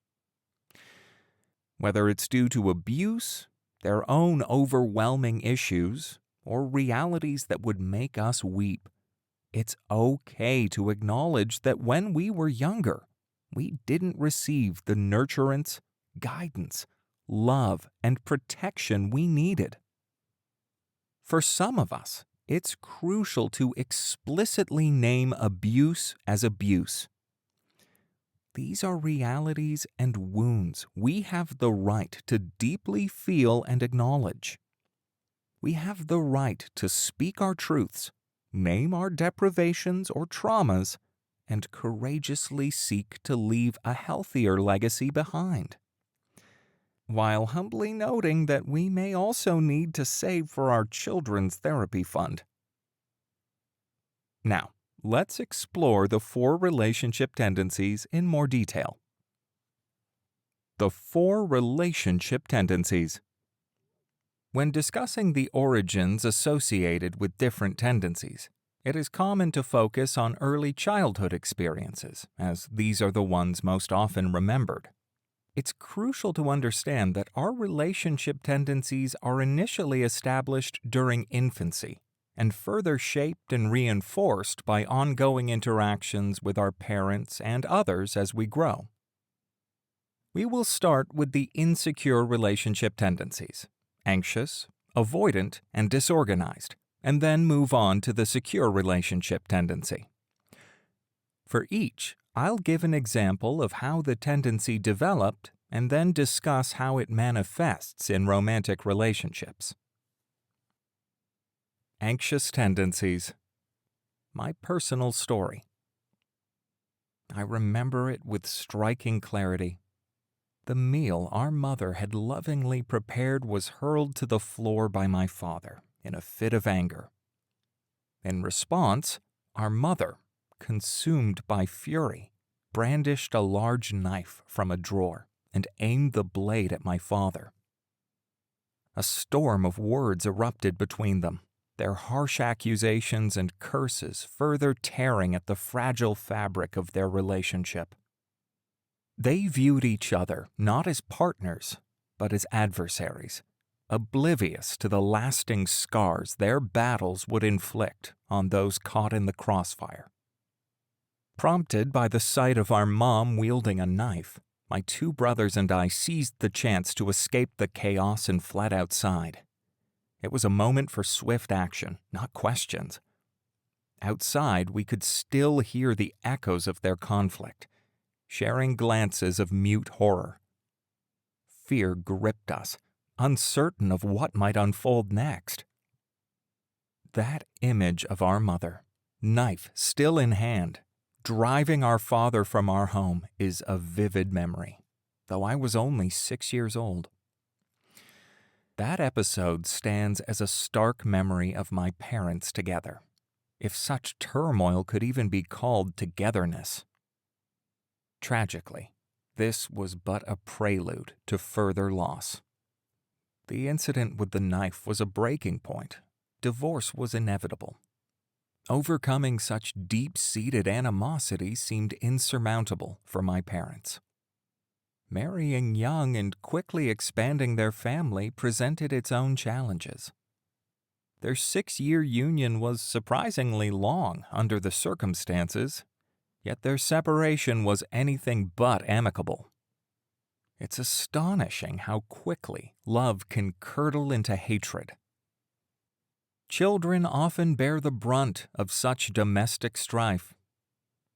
Whether it's due to abuse, their own overwhelming issues, or realities that would make us weep, it's okay to acknowledge that when we were younger, we didn't receive the nurturance, guidance, love, and protection we needed. For some of us, it's crucial to explicitly name abuse as abuse. These are realities and wounds we have the right to deeply feel and acknowledge. We have the right to speak our truths, name our deprivations or traumas, and courageously seek to leave a healthier legacy behind, while humbly noting that we may also need to save for our children's therapy fund. Now, let's explore the 4 relationship tendencies in more detail. The 4 relationship tendencies. When discussing the origins associated with different tendencies, it is common to focus on early childhood experiences, as these are the ones most often remembered. It's crucial to understand that our relationship tendencies are initially established during infancy and further shaped and reinforced by ongoing interactions with our parents and others as we grow. We will start with the insecure relationship tendencies: anxious, avoidant, and disorganized, and then move on to the secure relationship tendency. For each, I'll give an example of how the tendency developed and then discuss how it manifests in romantic relationships. Anxious tendencies. My personal story. I remember it with striking clarity. The meal our mother had lovingly prepared was hurled to the floor by my father in a fit of anger. In response, our mother, consumed by fury, brandished a large knife from a drawer and aimed the blade at my father. A storm of words erupted between them, their harsh accusations and curses further tearing at the fragile fabric of their relationship. They viewed each other not as partners, but as adversaries, oblivious to the lasting scars their battles would inflict on those caught in the crossfire. Prompted by the sight of our mom wielding a knife, my 2 brothers and I seized the chance to escape the chaos and fled outside. It was a moment for swift action, not questions. Outside, we could still hear the echoes of their conflict, sharing glances of mute horror. Fear gripped us, uncertain of what might unfold next. That image of our mother, knife still in hand, driving our father from our home is a vivid memory, though I was only 6 years old. That episode stands as a stark memory of my parents together, if such turmoil could even be called togetherness. Tragically, this was but a prelude to further loss. The incident with the knife was a breaking point. Divorce was inevitable. Overcoming such deep-seated animosity seemed insurmountable for my parents. Marrying young and quickly expanding their family presented its own challenges. Their 6-year union was surprisingly long under the circumstances, yet their separation was anything but amicable. It's astonishing how quickly love can curdle into hatred. Children often bear the brunt of such domestic strife.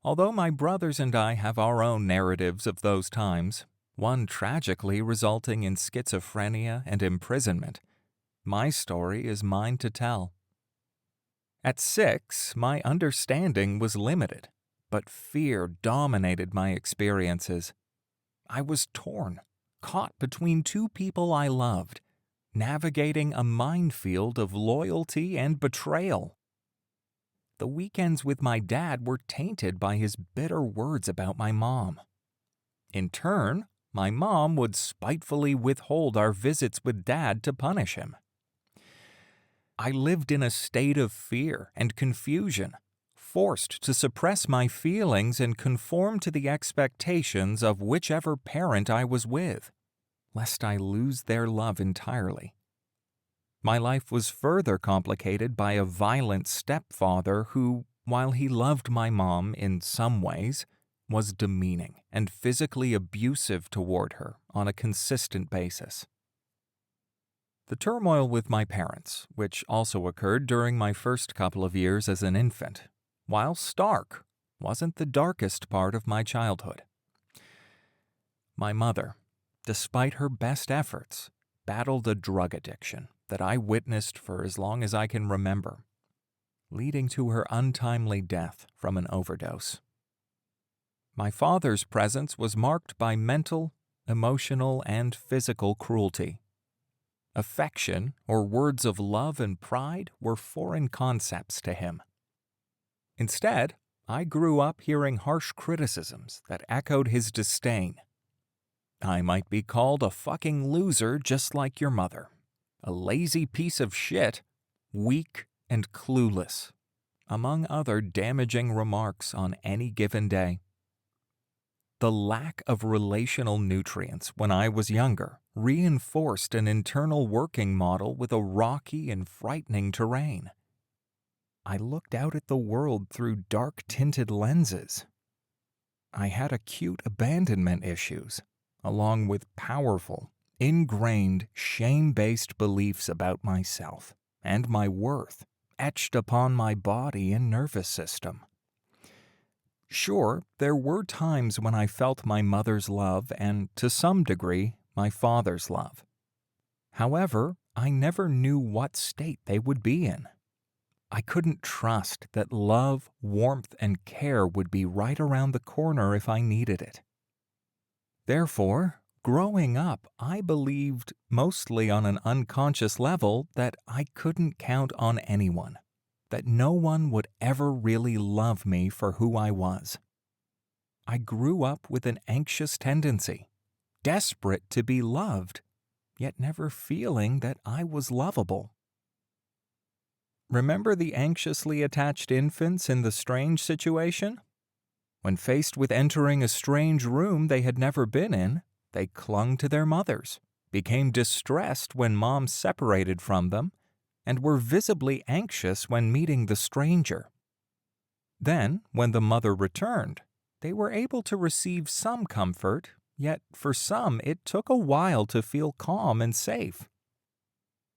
Although my brothers and I have our own narratives of those times, one tragically resulting in schizophrenia and imprisonment, my story is mine to tell. At 6, my understanding was limited, but fear dominated my experiences. I was torn, caught between two people I loved, navigating a minefield of loyalty and betrayal. The weekends with my dad were tainted by his bitter words about my mom. In turn, my mom would spitefully withhold our visits with Dad to punish him. I lived in a state of fear and confusion, forced to suppress my feelings and conform to the expectations of whichever parent I was with, lest I lose their love entirely. My life was further complicated by a violent stepfather who, while he loved my mom in some ways, was demeaning and physically abusive toward her on a consistent basis. The turmoil with my parents, which also occurred during my first couple of years as an infant, while stark, wasn't the darkest part of my childhood. My mother, despite her best efforts, battled a drug addiction that I witnessed for as long as I can remember, leading to her untimely death from an overdose. My father's presence was marked by mental, emotional, and physical cruelty. Affection, or words of love and pride, were foreign concepts to him. Instead, I grew up hearing harsh criticisms that echoed his disdain. I might be called a fucking loser just like your mother, a lazy piece of shit, weak and clueless, among other damaging remarks on any given day. The lack of relational nutrients when I was younger reinforced an internal working model with a rocky and frightening terrain. I looked out at the world through dark-tinted lenses. I had acute abandonment issues, along with powerful, ingrained, shame-based beliefs about myself and my worth etched upon my body and nervous system. Sure, there were times when I felt my mother's love and, to some degree, my father's love. However, I never knew what state they would be in. I couldn't trust that love, warmth, and care would be right around the corner if I needed it. Therefore, growing up, I believed, mostly on an unconscious level, that I couldn't count on anyone, that no one would ever really love me for who I was. I grew up with an anxious tendency, desperate to be loved, yet never feeling that I was lovable. Remember the anxiously attached infants in the strange situation? When faced with entering a strange room they had never been in, they clung to their mothers, became distressed when mom separated from them, and were visibly anxious when meeting the stranger. Then, when the mother returned, they were able to receive some comfort, yet for some it took a while to feel calm and safe.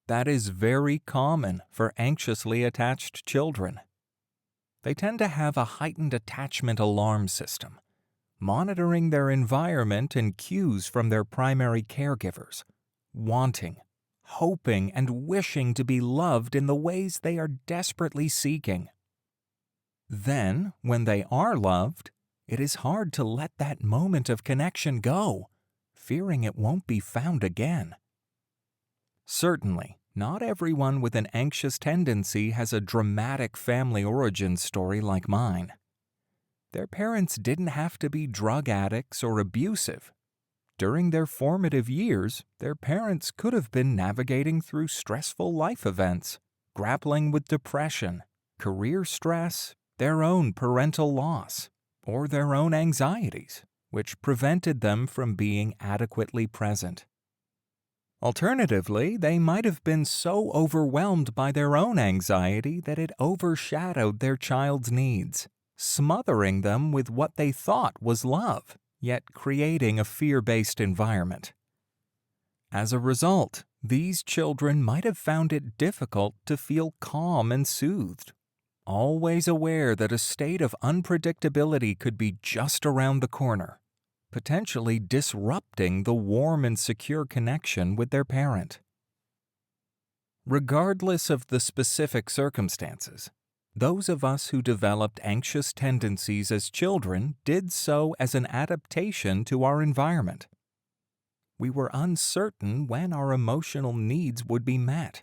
That is very common for anxiously attached children. They tend to have a heightened attachment alarm system, monitoring their environment and cues from their primary caregivers, wanting, hoping, and wishing to be loved in the ways they are desperately seeking. Then, when they are loved, it is hard to let that moment of connection go, fearing it won't be found again. Certainly, not everyone with an anxious tendency has a dramatic family origin story like mine. Their parents didn't have to be drug addicts or abusive. During their formative years, their parents could have been navigating through stressful life events, grappling with depression, career stress, their own parental loss, or their own anxieties, which prevented them from being adequately present. Alternatively, they might have been so overwhelmed by their own anxiety that it overshadowed their child's needs, smothering them with what they thought was love, yet creating a fear-based environment. As a result, These children might have found it difficult to feel calm and soothed, always aware that a state of unpredictability could be just around the corner, potentially disrupting the warm and secure connection with their parent. Regardless of the specific circumstances, those of us who developed anxious tendencies as children did so as an adaptation to our environment. We were uncertain when our emotional needs would be met.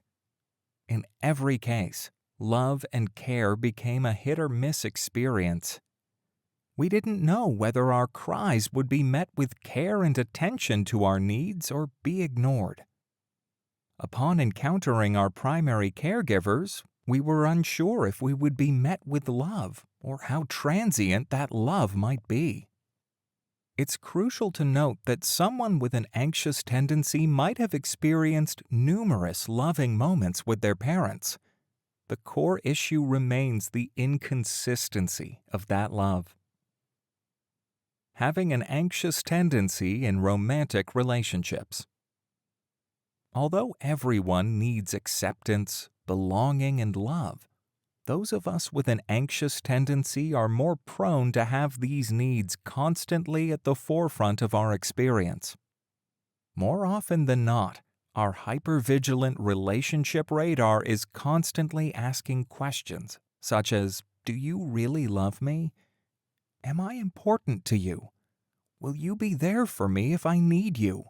In every case, love and care became a hit-or-miss experience. We didn't know whether our cries would be met with care and attention to our needs or be ignored. Upon encountering our primary caregivers, we were unsure if we would be met with love or how transient that love might be. It's crucial to note that someone with an anxious tendency might have experienced numerous loving moments with their parents. The core issue remains the inconsistency of that love. Having an anxious tendency in romantic relationships. Although everyone needs acceptance, belonging, and love, those of us with an anxious tendency are more prone to have these needs constantly at the forefront of our experience. More often than not, our hypervigilant relationship radar is constantly asking questions such as, "Do you really love me? Am I important to you? Will you be there for me if I need you?"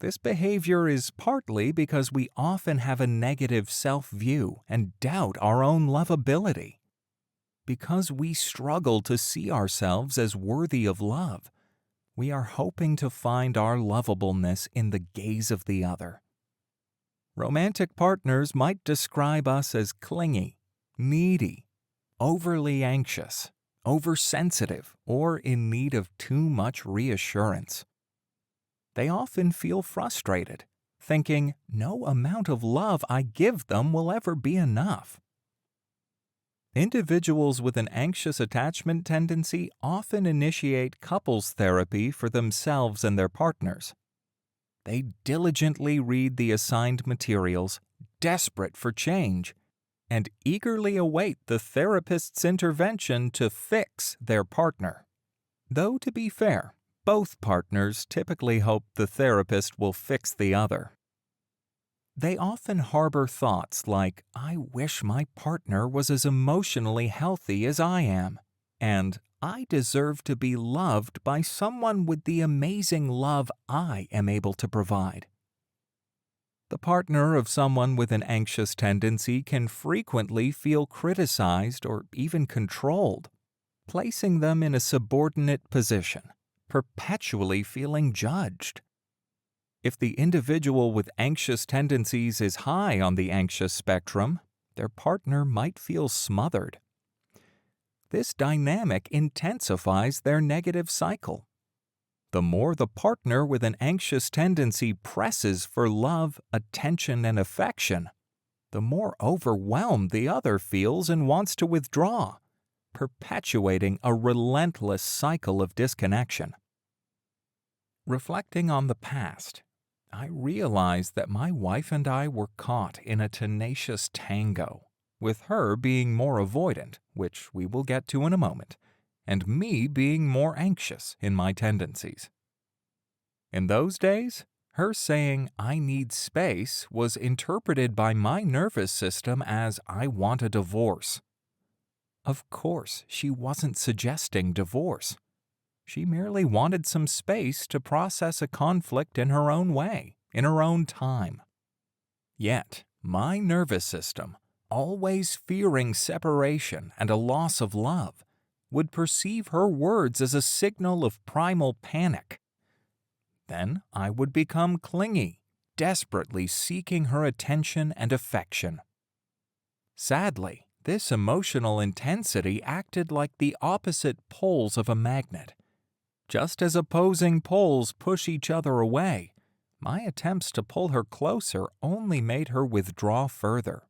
This behavior is partly because we often have a negative self-view and doubt our own lovability. Because we struggle to see ourselves as worthy of love, we are hoping to find our lovableness in the gaze of the other. Romantic partners might describe us as clingy, needy, overly anxious, oversensitive, or in need of too much reassurance. They often feel frustrated, thinking, "No amount of love I give them will ever be enough." Individuals with an anxious attachment tendency often initiate couples therapy for themselves and their partners. They diligently read the assigned materials, desperate for change, and eagerly await the therapist's intervention to fix their partner. Though, to be fair, both partners typically hope the therapist will fix the other. They often harbor thoughts like, "I wish my partner was as emotionally healthy as I am," and "I deserve to be loved by someone with the amazing love I am able to provide." The partner of someone with an anxious tendency can frequently feel criticized or even controlled, placing them in a subordinate position, perpetually feeling judged. If the individual with anxious tendencies is high on the anxious spectrum, their partner might feel smothered. This dynamic intensifies their negative cycle. The more the partner with an anxious tendency presses for love, attention, and affection, the more overwhelmed the other feels and wants to withdraw, perpetuating a relentless cycle of disconnection. Reflecting on the past, I realized that my wife and I were caught in a tenacious tango, with her being more avoidant, which we will get to in a moment, and me being more anxious in my tendencies. In those days, her saying "I need space" was interpreted by my nervous system as "I want a divorce." Of course, she wasn't suggesting divorce. She merely wanted some space to process a conflict in her own way, in her own time. Yet, my nervous system, always fearing separation and a loss of love, would perceive her words as a signal of primal panic. Then I would become clingy, desperately seeking her attention and affection. Sadly, this emotional intensity acted like the opposite poles of a magnet. Just as opposing poles push each other away, my attempts to pull her closer only made her withdraw further.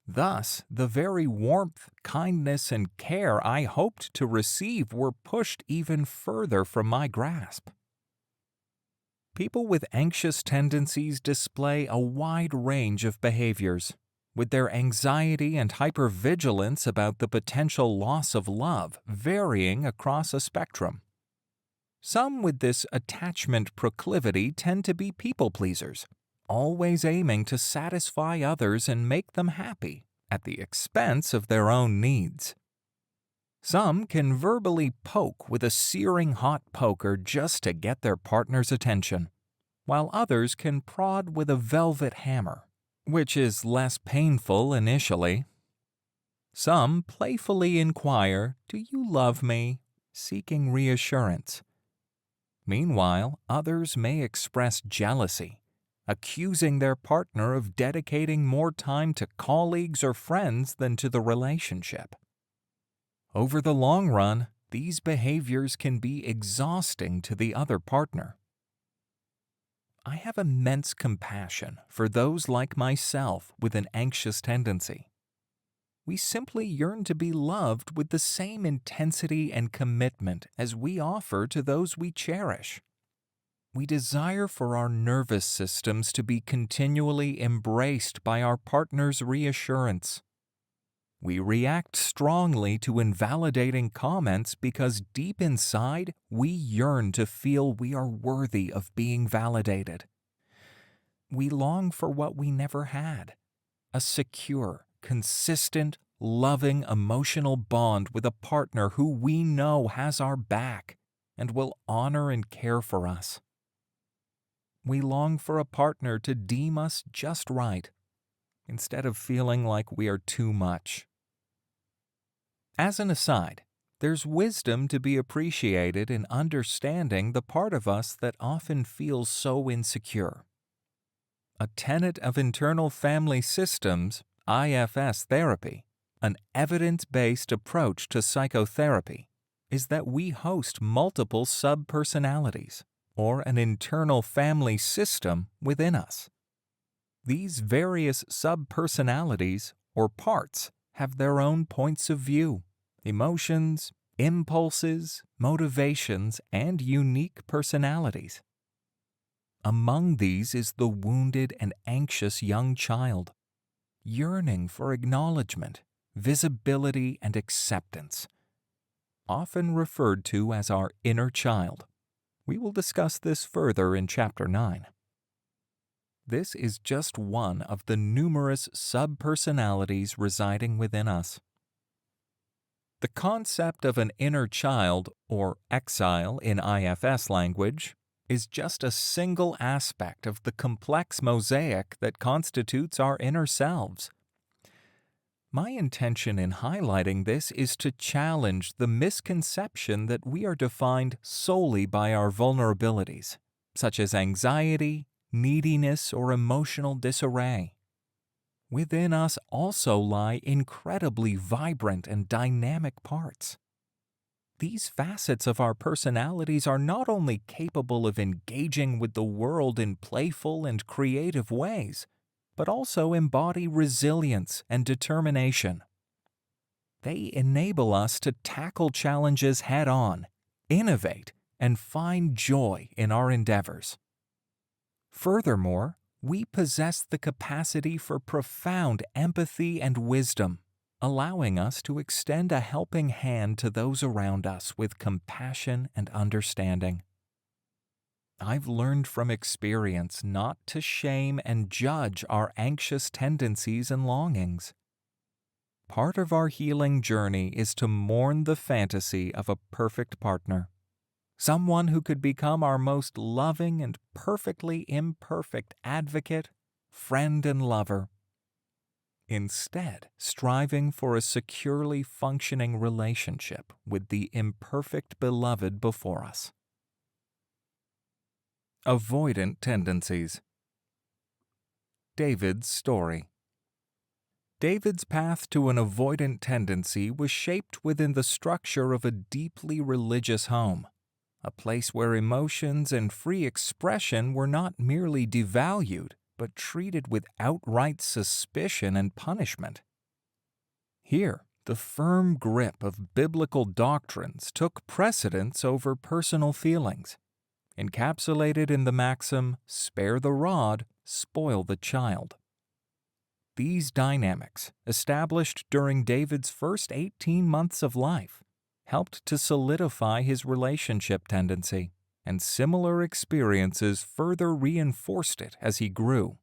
Thus, the very warmth, kindness, and care I hoped to receive were pushed even further from my grasp. People with anxious tendencies display a wide range of behaviors, with their anxiety and hypervigilance about the potential loss of love varying across a spectrum. Some with this attachment proclivity tend to be people pleasers, always aiming to satisfy others and make them happy at the expense of their own needs. Some can verbally poke with a searing hot poker just to get their partner's attention, while others can prod with a velvet hammer, which is less painful initially. Some playfully inquire, "Do you love me?" seeking reassurance. Meanwhile, others may express jealousy, accusing their partner of dedicating more time to colleagues or friends than to the relationship. Over the long run, these behaviors can be exhausting to the other partner. I have immense compassion for those like myself with an anxious tendency. We simply yearn to be loved with the same intensity and commitment as we offer to those we cherish. We desire for our nervous systems to be continually embraced by our partner's reassurance. We react strongly to invalidating comments because deep inside we yearn to feel we are worthy of being validated. We long for what we never had, a secure, consistent, loving emotional bond with a partner who we know has our back and will honor and care for us. We long for a partner to deem us just right, instead of feeling like we are too much. As an aside, there's wisdom to be appreciated in understanding the part of us that often feels so insecure. A tenet of internal family systems, IFS therapy, an evidence-based approach to psychotherapy, is that we host multiple subpersonalities, or an internal family system within us. These various subpersonalities, or parts, have their own points of view, emotions, impulses, motivations, and unique personalities. Among these is the wounded and anxious young child, yearning for acknowledgement, visibility, and acceptance, often referred to as our inner child. We will discuss this further in Chapter 9. This is just one of the numerous subpersonalities residing within us. The concept of an inner child, or exile in IFS language, is just a single aspect of the complex mosaic that constitutes our inner selves. My intention in highlighting this is to challenge the misconception that we are defined solely by our vulnerabilities, such as anxiety, neediness, or emotional disarray. Within us also lie incredibly vibrant and dynamic parts. These facets of our personalities are not only capable of engaging with the world in playful and creative ways, but also embody resilience and determination. They enable us to tackle challenges head-on, innovate, and find joy in our endeavors. Furthermore, we possess the capacity for profound empathy and wisdom, allowing us to extend a helping hand to those around us with compassion and understanding. I've learned from experience not to shame and judge our anxious tendencies and longings. Part of our healing journey is to mourn the fantasy of a perfect partner, someone who could become our most loving and perfectly imperfect advocate, friend, and lover. Instead, striving for a securely functioning relationship with the imperfect beloved before us. Avoidant tendencies. David's story. David's path to an avoidant tendency was shaped within the structure of a deeply religious home, a place where emotions and free expression were not merely devalued, but treated with outright suspicion and punishment. Here, the firm grip of biblical doctrines took precedence over personal feelings, encapsulated in the maxim, "spare the rod, spoil the child." These dynamics, established during David's first 18 months of life, helped to solidify his relationship tendency, and similar experiences further reinforced it as he grew.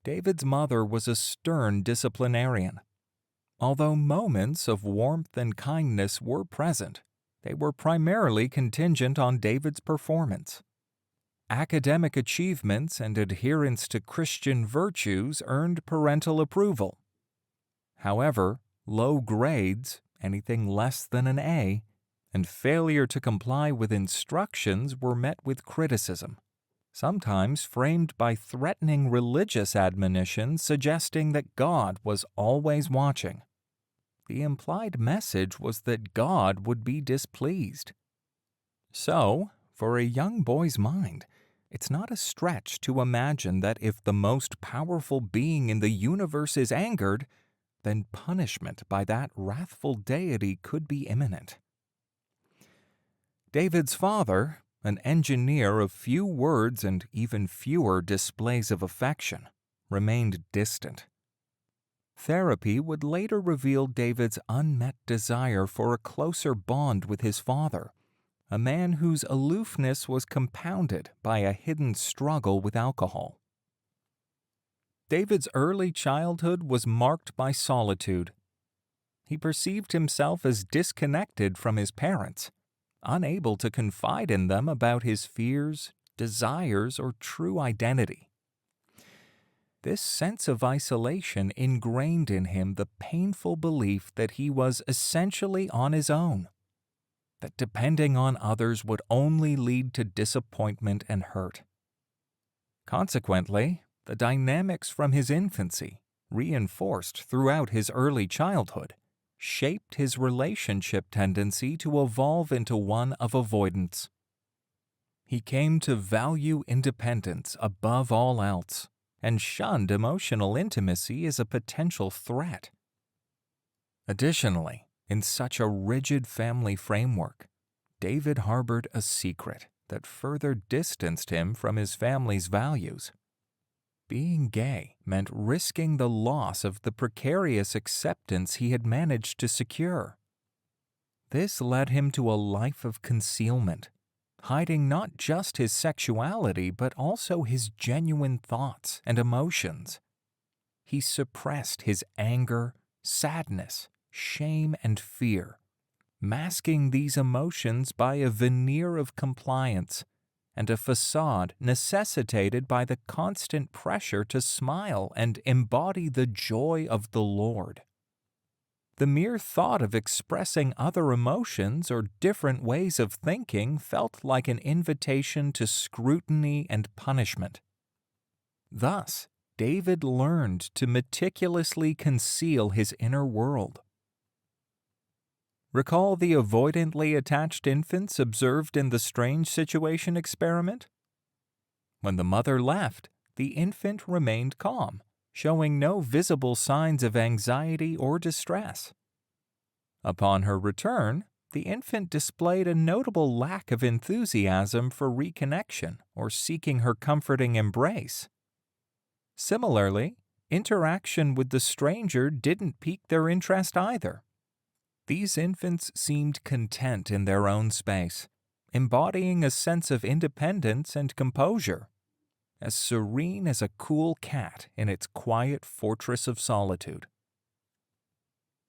David's mother was a stern disciplinarian. Although moments of warmth and kindness were present, they were primarily contingent on David's performance. Academic achievements and adherence to Christian virtues earned parental approval. However, low grades, anything less than an A, and failure to comply with instructions were met with criticism, sometimes framed by threatening religious admonitions suggesting that God was always watching. The implied message was that God would be displeased. So, for a young boy's mind, it's not a stretch to imagine that if the most powerful being in the universe is angered, then punishment by that wrathful deity could be imminent. David's father, an engineer of few words and even fewer displays of affection, remained distant. Therapy would later reveal David's unmet desire for a closer bond with his father, a man whose aloofness was compounded by a hidden struggle with alcohol. David's early childhood was marked by solitude. He perceived himself as disconnected from his parents, unable to confide in them about his fears, desires, or true identity. This sense of isolation ingrained in him the painful belief that he was essentially on his own, that depending on others would only lead to disappointment and hurt. Consequently, the dynamics from his infancy, reinforced throughout his early childhood, shaped his relationship tendency to evolve into one of avoidance. He came to value independence above all else, and shunned emotional intimacy as a potential threat. Additionally, in such a rigid family framework, David harbored a secret that further distanced him from his family's values. Being gay meant risking the loss of the precarious acceptance he had managed to secure. This led him to a life of concealment, hiding not just his sexuality but also his genuine thoughts and emotions. He suppressed his anger, sadness, shame, and fear, masking these emotions by a veneer of compliance and a facade necessitated by the constant pressure to smile and embody the joy of the Lord. The mere thought of expressing other emotions or different ways of thinking felt like an invitation to scrutiny and punishment. Thus, David learned to meticulously conceal his inner world. Recall the avoidantly attached infants observed in the strange situation experiment? When the mother left, the infant remained calm, showing no visible signs of anxiety or distress. Upon her return, the infant displayed a notable lack of enthusiasm for reconnection or seeking her comforting embrace. Similarly, interaction with the stranger didn't pique their interest either. These infants seemed content in their own space, embodying a sense of independence and composure, as serene as a cool cat in its quiet fortress of solitude.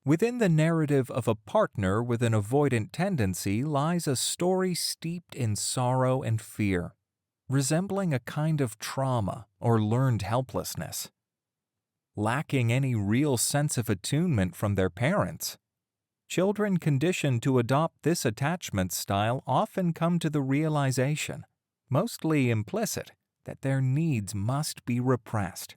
Within the narrative of a partner with an avoidant tendency lies a story steeped in sorrow and fear, resembling a kind of trauma or learned helplessness. Lacking any real sense of attunement from their parents, children conditioned to adopt this attachment style often come to the realization, mostly implicit, that their needs must be repressed.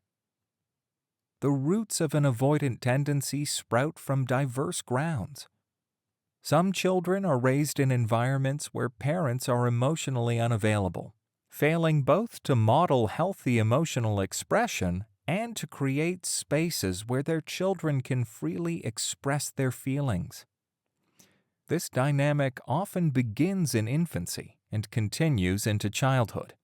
The roots of an avoidant tendency sprout from diverse grounds. Some children are raised in environments where parents are emotionally unavailable, failing both to model healthy emotional expression and to create spaces where their children can freely express their feelings. This dynamic often begins in infancy and continues into childhood.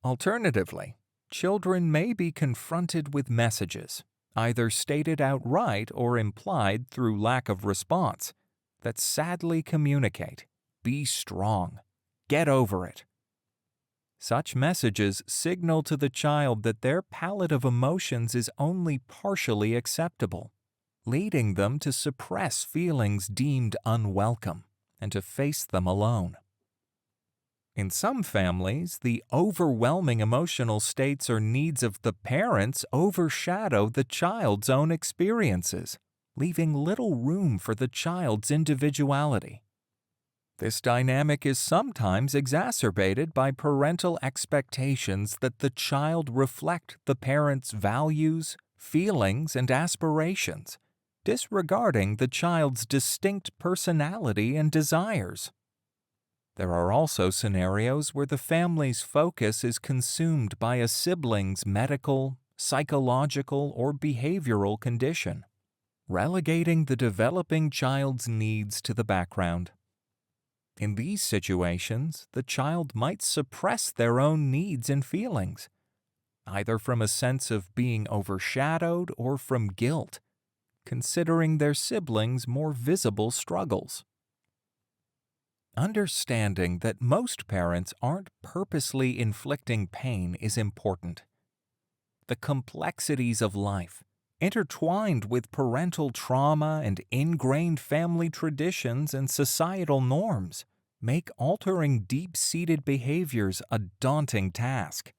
Alternatively, children may be confronted with messages, either stated outright or implied through lack of response, that sadly communicate, "Be strong. Get over it." Such messages signal to the child that their palette of emotions is only partially acceptable, leading them to suppress feelings deemed unwelcome and to face them alone. In some families, the overwhelming emotional states or needs of the parents overshadow the child's own experiences, leaving little room for the child's individuality. This dynamic is sometimes exacerbated by parental expectations that the child reflect the parent's values, feelings, and aspirations, disregarding the child's distinct personality and desires. There are also scenarios where the family's focus is consumed by a sibling's medical, psychological, or behavioral condition, relegating the developing child's needs to the background. In these situations, the child might suppress their own needs and feelings, either from a sense of being overshadowed or from guilt, considering their siblings' more visible struggles. Understanding that most parents aren't purposely inflicting pain is important. The complexities of life, intertwined with parental trauma and ingrained family traditions and societal norms, make altering deep-seated behaviors a daunting task.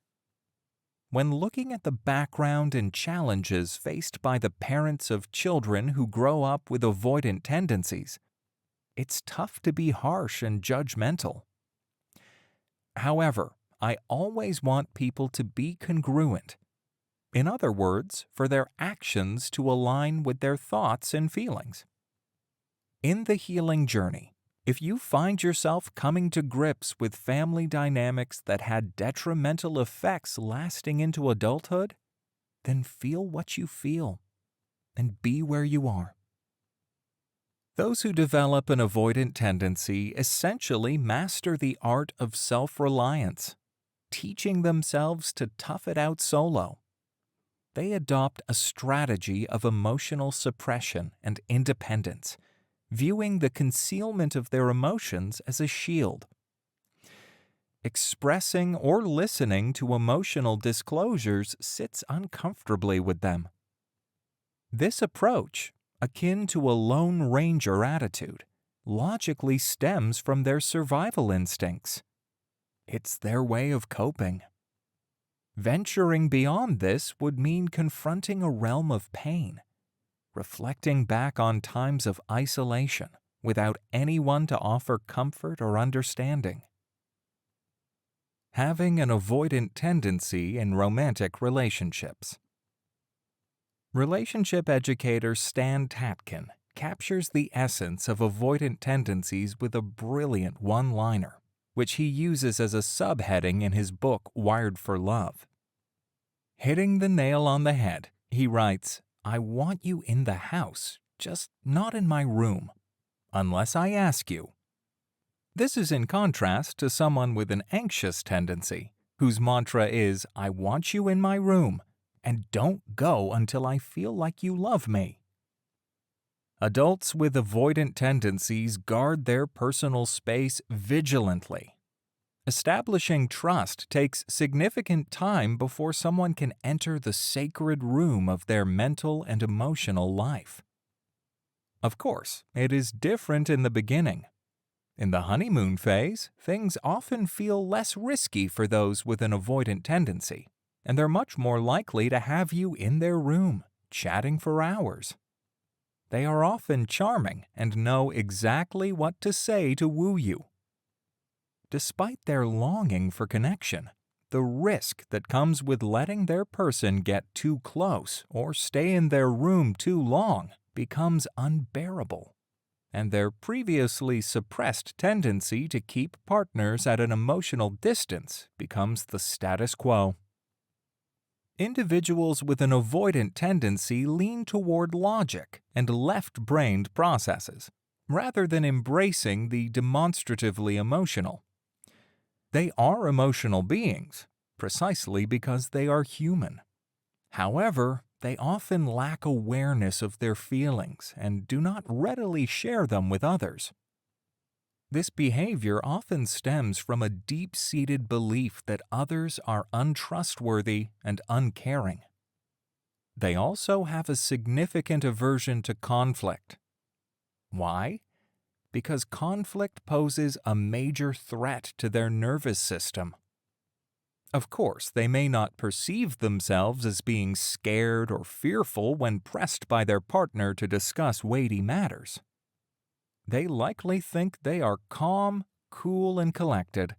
When looking at the background and challenges faced by the parents of children who grow up with avoidant tendencies, it's tough to be harsh and judgmental. However, I always want people to be congruent. In other words, for their actions to align with their thoughts and feelings. In the healing journey, if you find yourself coming to grips with family dynamics that had detrimental effects lasting into adulthood, then feel what you feel and be where you are. Those who develop an avoidant tendency essentially master the art of self-reliance, teaching themselves to tough it out solo. They adopt a strategy of emotional suppression and independence, viewing the concealment of their emotions as a shield. Expressing or listening to emotional disclosures sits uncomfortably with them. This approach, akin to a Lone Ranger attitude, logically stems from their survival instincts. It's their way of coping. Venturing beyond this would mean confronting a realm of pain, reflecting back on times of isolation without anyone to offer comfort or understanding. Having an avoidant tendency in romantic relationships. Relationship educator Stan Tatkin captures the essence of avoidant tendencies with a brilliant one-liner, which he uses as a subheading in his book Wired for Love. Hitting the nail on the head, he writes, "I want you in the house, just not in my room, unless I ask you." This is in contrast to someone with an anxious tendency, whose mantra is, "I want you in my room, and don't go until I feel like you love me." Adults with avoidant tendencies guard their personal space vigilantly. Establishing trust takes significant time before someone can enter the sacred room of their mental and emotional life. Of course, it is different in the beginning. In the honeymoon phase, things often feel less risky for those with an avoidant tendency, and they're much more likely to have you in their room, chatting for hours. They are often charming and know exactly what to say to woo you. Despite their longing for connection, the risk that comes with letting their person get too close or stay in their room too long becomes unbearable, and their previously suppressed tendency to keep partners at an emotional distance becomes the status quo. Individuals with an avoidant tendency lean toward logic and left-brained processes, rather than embracing the demonstratively emotional. They are emotional beings, precisely because they are human. However, they often lack awareness of their feelings and do not readily share them with others. This behavior often stems from a deep-seated belief that others are untrustworthy and uncaring. They also have a significant aversion to conflict. Why? Because conflict poses a major threat to their nervous system. Of course, they may not perceive themselves as being scared or fearful when pressed by their partner to discuss weighty matters. They likely think they are calm, cool, and collected.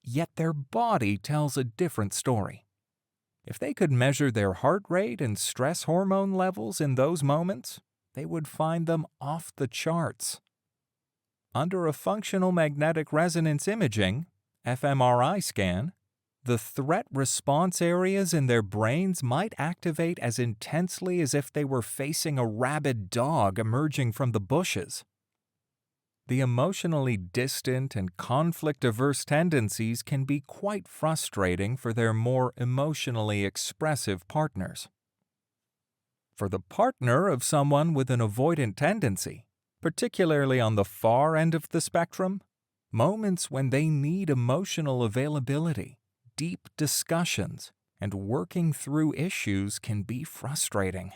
Yet their body tells a different story. If they could measure their heart rate and stress hormone levels in those moments, they would find them off the charts. Under a functional magnetic resonance imaging, fMRI scan, the threat response areas in their brains might activate as intensely as if they were facing a rabid dog emerging from the bushes. The emotionally distant and conflict-averse tendencies can be quite frustrating for their more emotionally expressive partners. For the partner of someone with an avoidant tendency, particularly on the far end of the spectrum, moments when they need emotional availability, deep discussions, and working through issues can be frustrating.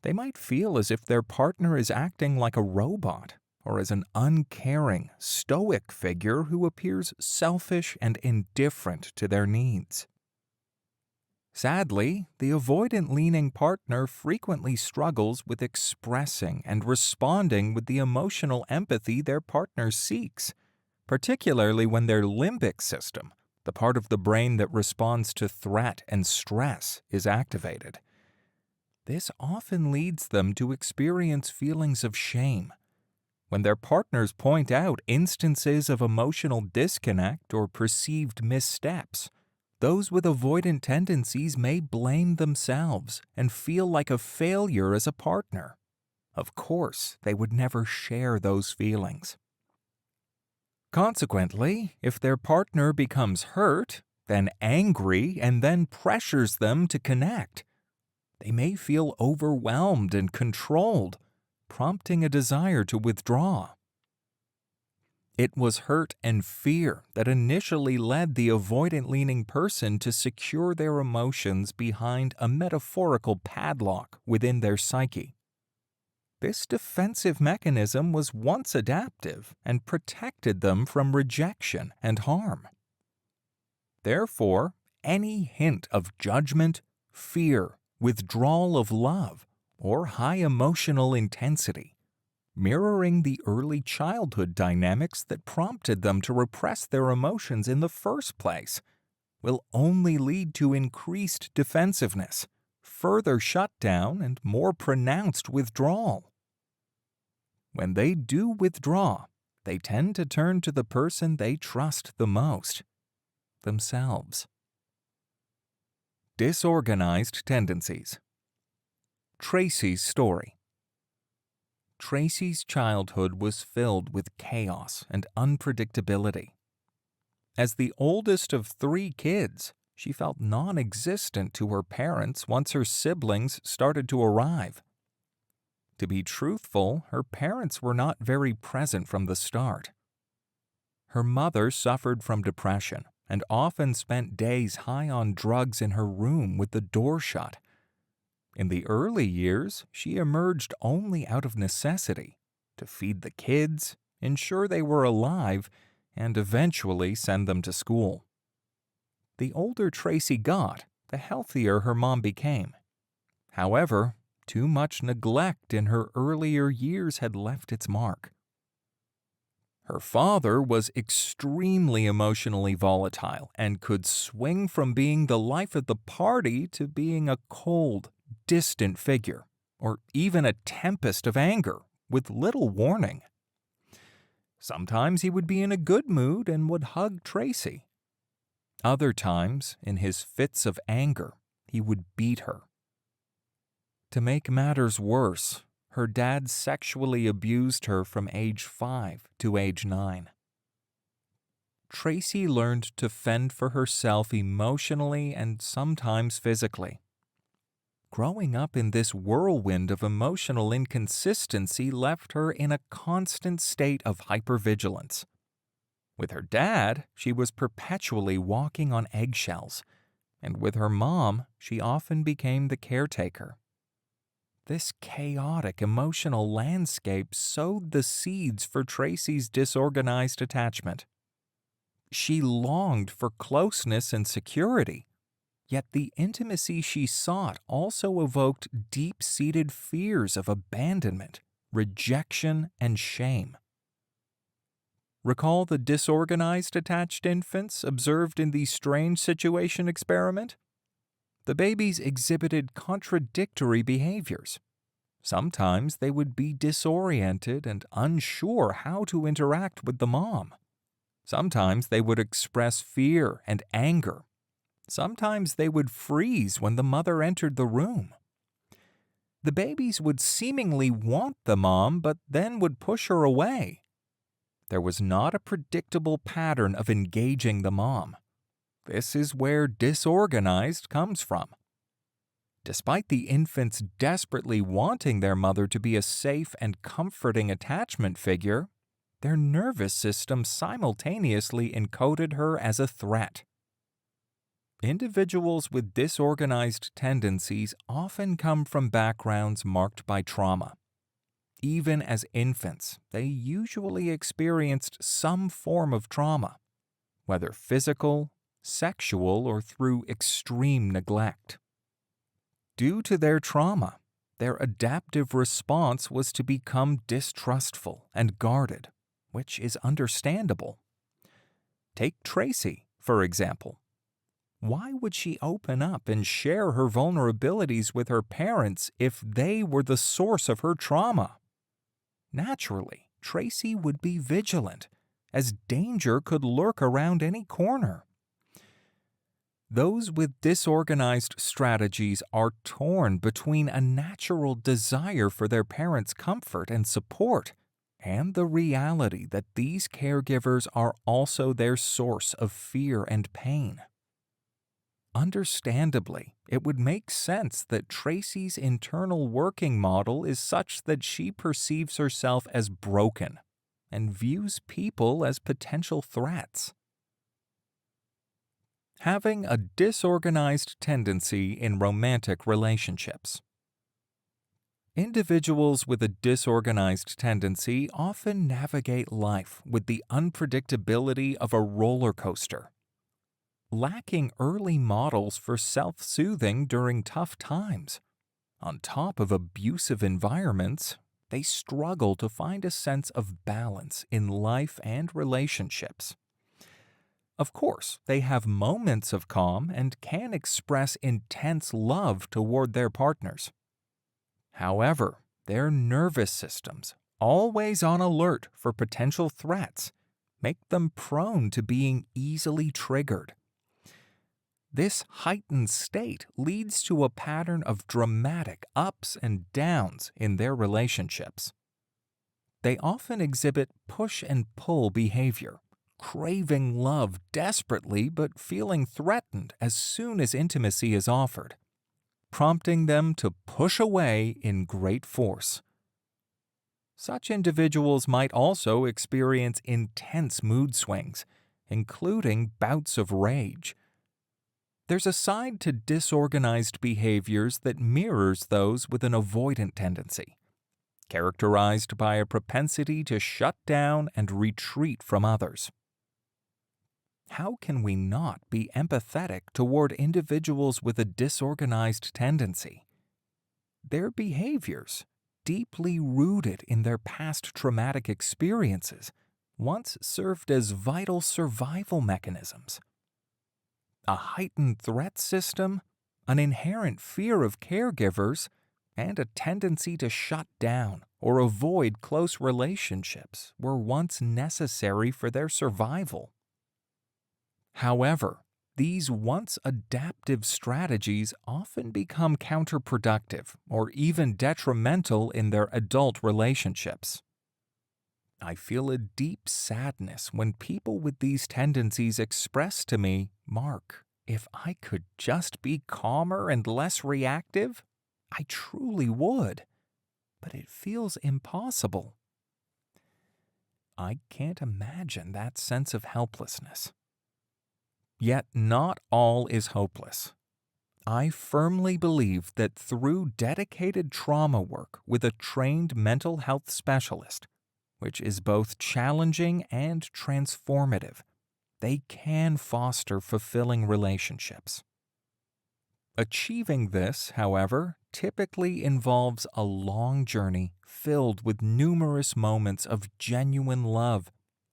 They might feel as if their partner is acting like a robot, or as an uncaring, stoic figure who appears selfish and indifferent to their needs. Sadly, the avoidant-leaning partner frequently struggles with expressing and responding with the emotional empathy their partner seeks, particularly when their limbic system, the part of the brain that responds to threat and stress, is activated. This often leads them to experience feelings of shame. When their partners point out instances of emotional disconnect or perceived missteps, those with avoidant tendencies may blame themselves and feel like a failure as a partner. Of course, they would never share those feelings. Consequently, if their partner becomes hurt, then angry, and then pressures them to connect, they may feel overwhelmed and controlled, prompting a desire to withdraw. It was hurt and fear that initially led the avoidant-leaning person to secure their emotions behind a metaphorical padlock within their psyche. This defensive mechanism was once adaptive and protected them from rejection and harm. Therefore, any hint of judgment, fear, withdrawal of love, or high emotional intensity, mirroring the early childhood dynamics that prompted them to repress their emotions in the first place, will only lead to increased defensiveness, further shutdown, and more pronounced withdrawal. When they do withdraw, they tend to turn to the person they trust the most, themselves. Disorganized tendencies. Tracy's story. Tracy's childhood was filled with chaos and unpredictability. As the oldest of 3 kids, she felt non-existent to her parents once her siblings started to arrive. To be truthful, her parents were not very present from the start. Her mother suffered from depression and often spent days high on drugs in her room with the door shut. In the early years, she emerged only out of necessity to feed the kids, ensure they were alive, and eventually send them to school. The older Tracy got, the healthier her mom became. However, too much neglect in her earlier years had left its mark. Her father was extremely emotionally volatile and could swing from being the life of the party to being a cold, distant figure, or even a tempest of anger, with little warning. Sometimes he would be in a good mood and would hug Tracy. Other times, in his fits of anger, he would beat her. To make matters worse, her dad sexually abused her from age 5 to age 9. Tracy learned to fend for herself emotionally and sometimes physically. Growing up in this whirlwind of emotional inconsistency left her in a constant state of hypervigilance. With her dad, she was perpetually walking on eggshells, and with her mom, she often became the caretaker. This chaotic emotional landscape sowed the seeds for Tracy's disorganized attachment. She longed for closeness and security, yet the intimacy she sought also evoked deep-seated fears of abandonment, rejection, and shame. Recall the disorganized attached infants observed in the strange situation experiment? The babies exhibited contradictory behaviors. Sometimes they would be disoriented and unsure how to interact with the mom. Sometimes they would express fear and anger. Sometimes they would freeze when the mother entered the room. The babies would seemingly want the mom, but then would push her away. There was not a predictable pattern of engaging the mom. This is where disorganized comes from. Despite the infants desperately wanting their mother to be a safe and comforting attachment figure, their nervous system simultaneously encoded her as a threat. Individuals with disorganized tendencies often come from backgrounds marked by trauma. Even as infants, they usually experienced some form of trauma, whether physical, sexual, or through extreme neglect. Due to their trauma, their adaptive response was to become distrustful and guarded, which is understandable. Take Tracy, for example. Why would she open up and share her vulnerabilities with her parents if they were the source of her trauma? Naturally, Tracy would be vigilant, as danger could lurk around any corner. Those with disorganized strategies are torn between a natural desire for their parents' comfort and support and the reality that these caregivers are also their source of fear and pain. Understandably, it would make sense that Tracy's internal working model is such that she perceives herself as broken and views people as potential threats. Having a disorganized tendency in romantic relationships. Individuals with a disorganized tendency often navigate life with the unpredictability of a roller coaster. Lacking early models for self-soothing during tough times. On top of abusive environments, they struggle to find a sense of balance in life and relationships. Of course, they have moments of calm and can express intense love toward their partners. However, their nervous systems, always on alert for potential threats, make them prone to being easily triggered. This heightened state leads to a pattern of dramatic ups and downs in their relationships. They often exhibit push and pull behavior, craving love desperately but feeling threatened as soon as intimacy is offered, prompting them to push away in great force. Such individuals might also experience intense mood swings, including bouts of rage. There's a side to disorganized behaviors that mirrors those with an avoidant tendency, characterized by a propensity to shut down and retreat from others. How can we not be empathetic toward individuals with a disorganized tendency? Their behaviors, deeply rooted in their past traumatic experiences, once served as vital survival mechanisms. A heightened threat system, an inherent fear of caregivers, and a tendency to shut down or avoid close relationships were once necessary for their survival. However, these once adaptive strategies often become counterproductive or even detrimental in their adult relationships. I feel a deep sadness when people with these tendencies express to me, "Mark, if I could just be calmer and less reactive, I truly would, but it feels impossible." I can't imagine that sense of helplessness. Yet not all is hopeless. I firmly believe that through dedicated trauma work with a trained mental health specialist, which is both challenging and transformative, they can foster fulfilling relationships. Achieving this, however, typically involves a long journey filled with numerous moments of genuine love,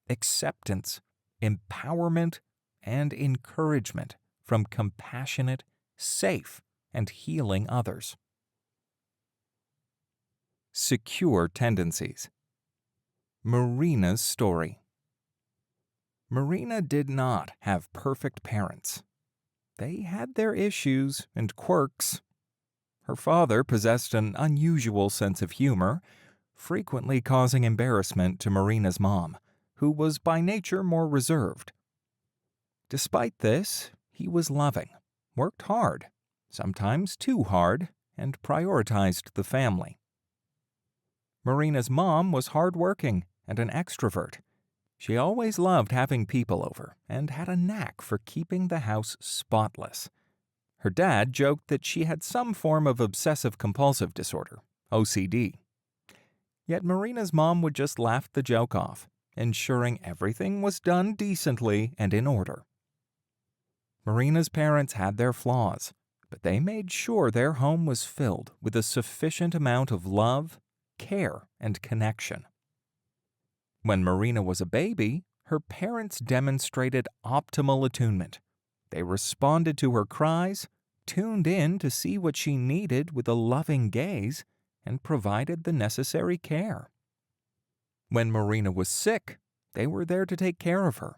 acceptance, empowerment, and encouragement from compassionate, safe, and healing others. Secure tendencies. Marina's story. Marina did not have perfect parents. They had their issues and quirks. Her father possessed an unusual sense of humor, frequently causing embarrassment to Marina's mom, who was by nature more reserved. Despite this, he was loving, worked hard, sometimes too hard, and prioritized the family. Marina's mom was hardworking and an extrovert. She always loved having people over and had a knack for keeping the house spotless. Her dad joked that she had some form of obsessive-compulsive disorder, OCD. Yet Marina's mom would just laugh the joke off, ensuring everything was done decently and in order. Marina's parents had their flaws, but they made sure their home was filled with a sufficient amount of love, care, and connection. When Marina was a baby, her parents demonstrated optimal attunement. They responded to her cries, tuned in to see what she needed with a loving gaze, and provided the necessary care. When Marina was sick, they were there to take care of her.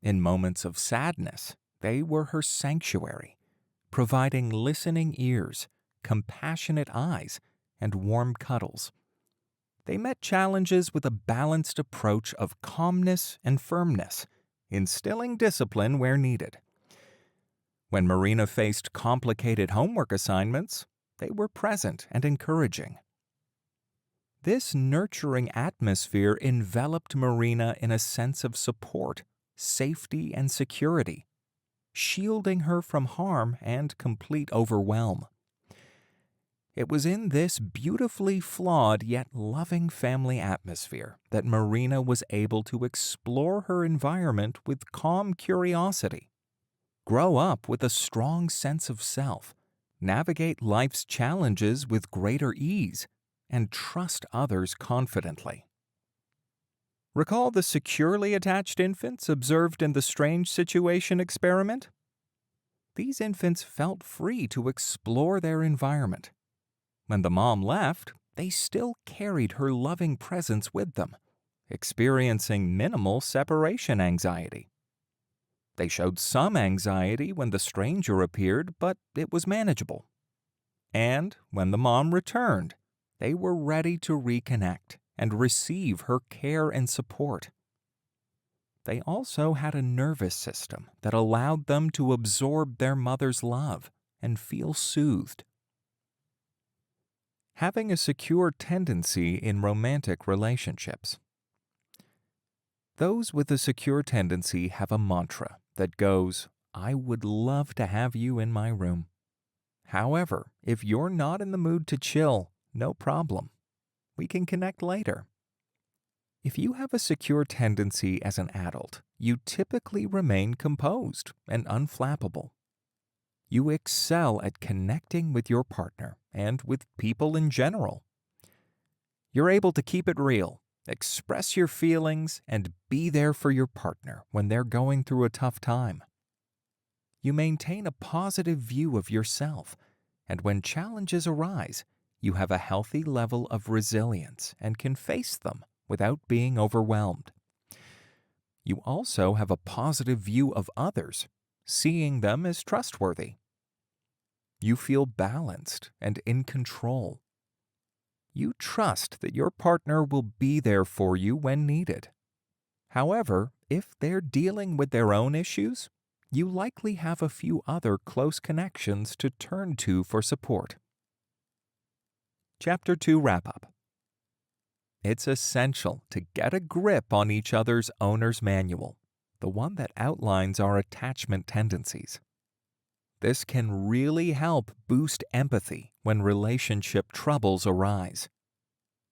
In moments of sadness, they were her sanctuary, providing listening ears, compassionate eyes, and warm cuddles. They met challenges with a balanced approach of calmness and firmness, instilling discipline where needed. When Marina faced complicated homework assignments, they were present and encouraging. This nurturing atmosphere enveloped Marina in a sense of support, safety, and security, shielding her from harm and complete overwhelm. It was in this beautifully flawed yet loving family atmosphere that Marina was able to explore her environment with calm curiosity, grow up with a strong sense of self, navigate life's challenges with greater ease, and trust others confidently. Recall the securely attached infants observed in the strange situation experiment? These infants felt free to explore their environment. When the mom left, they still carried her loving presence with them, experiencing minimal separation anxiety. They showed some anxiety when the stranger appeared, but it was manageable. And when the mom returned, they were ready to reconnect and receive her care and support. They also had a nervous system that allowed them to absorb their mother's love and feel soothed. Having a secure tendency in romantic relationships. Those with a secure tendency have a mantra that goes, "I would love to have you in my room." However, if you're not in the mood to chill, no problem. We can connect later. If you have a secure tendency as an adult, you typically remain composed and unflappable. You excel at connecting with your partner and with people in general. You're able to keep it real, express your feelings, and be there for your partner when they're going through a tough time. You maintain a positive view of yourself, and when challenges arise, you have a healthy level of resilience and can face them without being overwhelmed. You also have a positive view of others, seeing them as trustworthy. You feel balanced and in control. You trust that your partner will be there for you when needed. However, if they're dealing with their own issues, you likely have a few other close connections to turn to for support. Chapter 2 Wrap-Up. It's essential to get a grip on each other's owner's manual, the one that outlines our attachment tendencies. This can really help boost empathy when relationship troubles arise.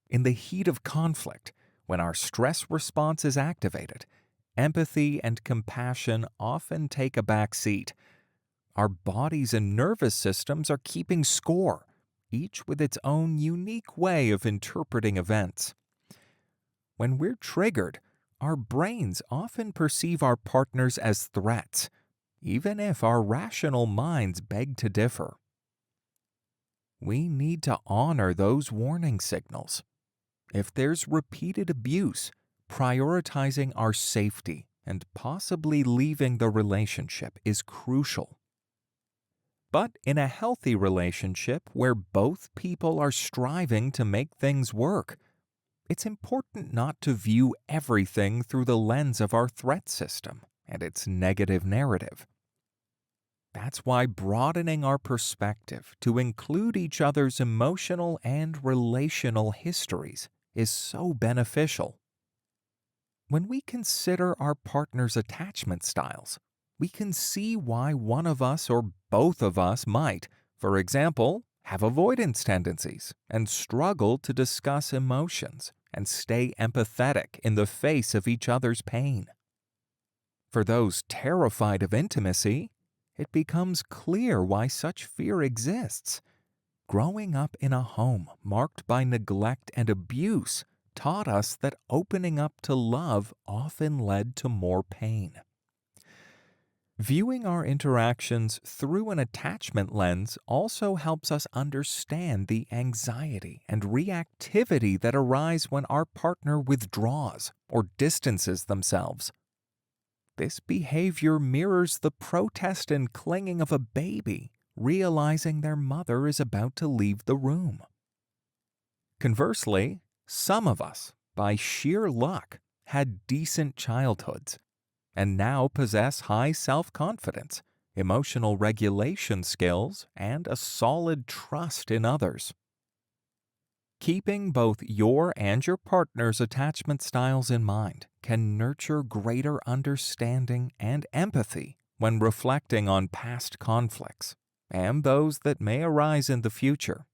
In the heat of conflict, when our stress response is activated, empathy and compassion often take a back seat. Our bodies and nervous systems are keeping score, each with its own unique way of interpreting events. When we're triggered, our brains often perceive our partners as threats, even if our rational minds beg to differ. We need to honor those warning signals. If there's repeated abuse, prioritizing our safety and possibly leaving the relationship is crucial. But in a healthy relationship where both people are striving to make things work, it's important not to view everything through the lens of our threat system and its negative narrative. That's why broadening our perspective to include each other's emotional and relational histories is so beneficial. When we consider our partner's attachment styles, we can see why one of us or both of us might, for example, have avoidance tendencies and struggle to discuss emotions and stay empathetic in the face of each other's pain. For those terrified of intimacy, it becomes clear why such fear exists. Growing up in a home marked by neglect and abuse taught us that opening up to love often led to more pain. Viewing our interactions through an attachment lens also helps us understand the anxiety and reactivity that arise when our partner withdraws or distances themselves. This behavior mirrors the protest and clinging of a baby, realizing their mother is about to leave the room. Conversely, some of us, by sheer luck, had decent childhoods and now possess high self-confidence, emotional regulation skills, and a solid trust in others. Keeping both your and your partner's attachment styles in mind can nurture greater understanding and empathy when reflecting on past conflicts and those that may arise in the future.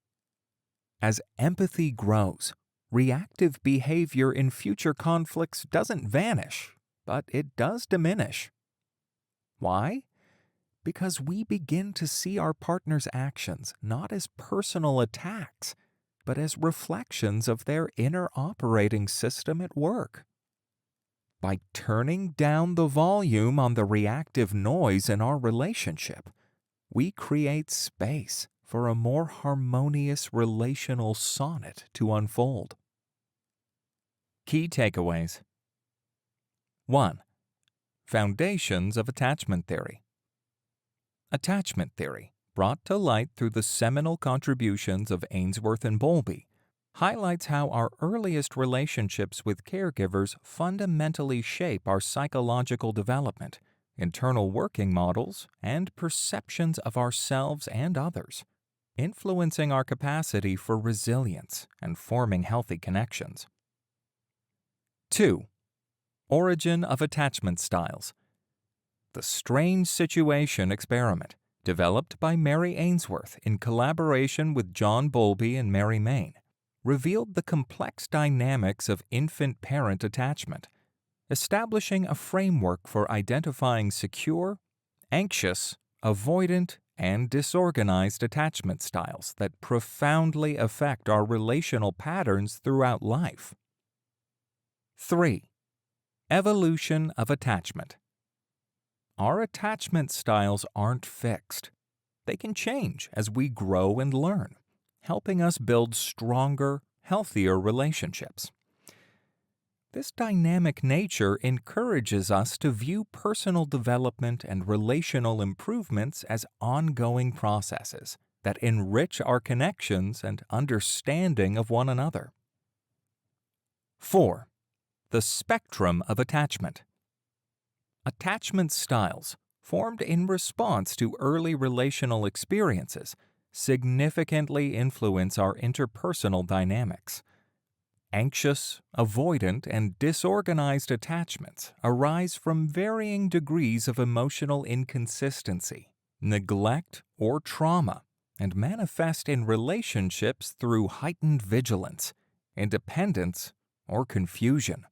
As empathy grows, reactive behavior in future conflicts doesn't vanish, but it does diminish. Why? Because we begin to see our partner's actions not as personal attacks, but as reflections of their inner operating system at work. By turning down the volume on the reactive noise in our relationship, we create space for a more harmonious relational sonnet to unfold. Key takeaways. 1. Foundations of attachment theory. Attachment theory, brought to light through the seminal contributions of Ainsworth and Bowlby, highlights how our earliest relationships with caregivers fundamentally shape our psychological development, internal working models, and perceptions of ourselves and others, influencing our capacity for resilience and forming healthy connections. 2. Origin of attachment styles. The Strange Situation Experiment, developed by Mary Ainsworth in collaboration with John Bowlby and Mary Main, revealed the complex dynamics of infant-parent attachment, establishing a framework for identifying secure, anxious, avoidant, and disorganized attachment styles that profoundly affect our relational patterns throughout life. 3. Evolution of attachment. Our attachment styles aren't fixed. They can change as we grow and learn, helping us build stronger, healthier relationships. This dynamic nature encourages us to view personal development and relational improvements as ongoing processes that enrich our connections and understanding of one another. 4. The spectrum of attachment. Attachment styles, formed in response to early relational experiences, significantly influence our interpersonal dynamics. Anxious, avoidant, and disorganized attachments arise from varying degrees of emotional inconsistency, neglect, or trauma, and manifest in relationships through heightened vigilance, independence, or confusion.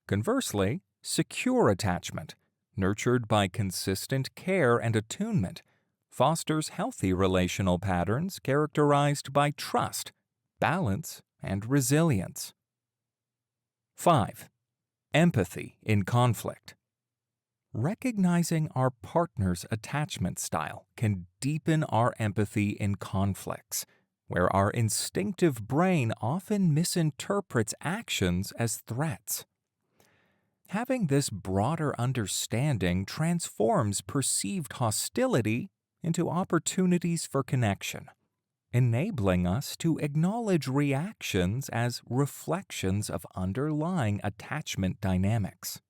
Conversely, secure attachment, nurtured by consistent care and attunement, fosters healthy relational patterns characterized by trust, balance, and resilience. 5. Empathy in conflict. Recognizing our partner's attachment style can deepen our empathy in conflicts, where our instinctive brain often misinterprets actions as threats. Having this broader understanding transforms perceived hostility into opportunities for connection, enabling us to acknowledge reactions as reflections of underlying attachment dynamics.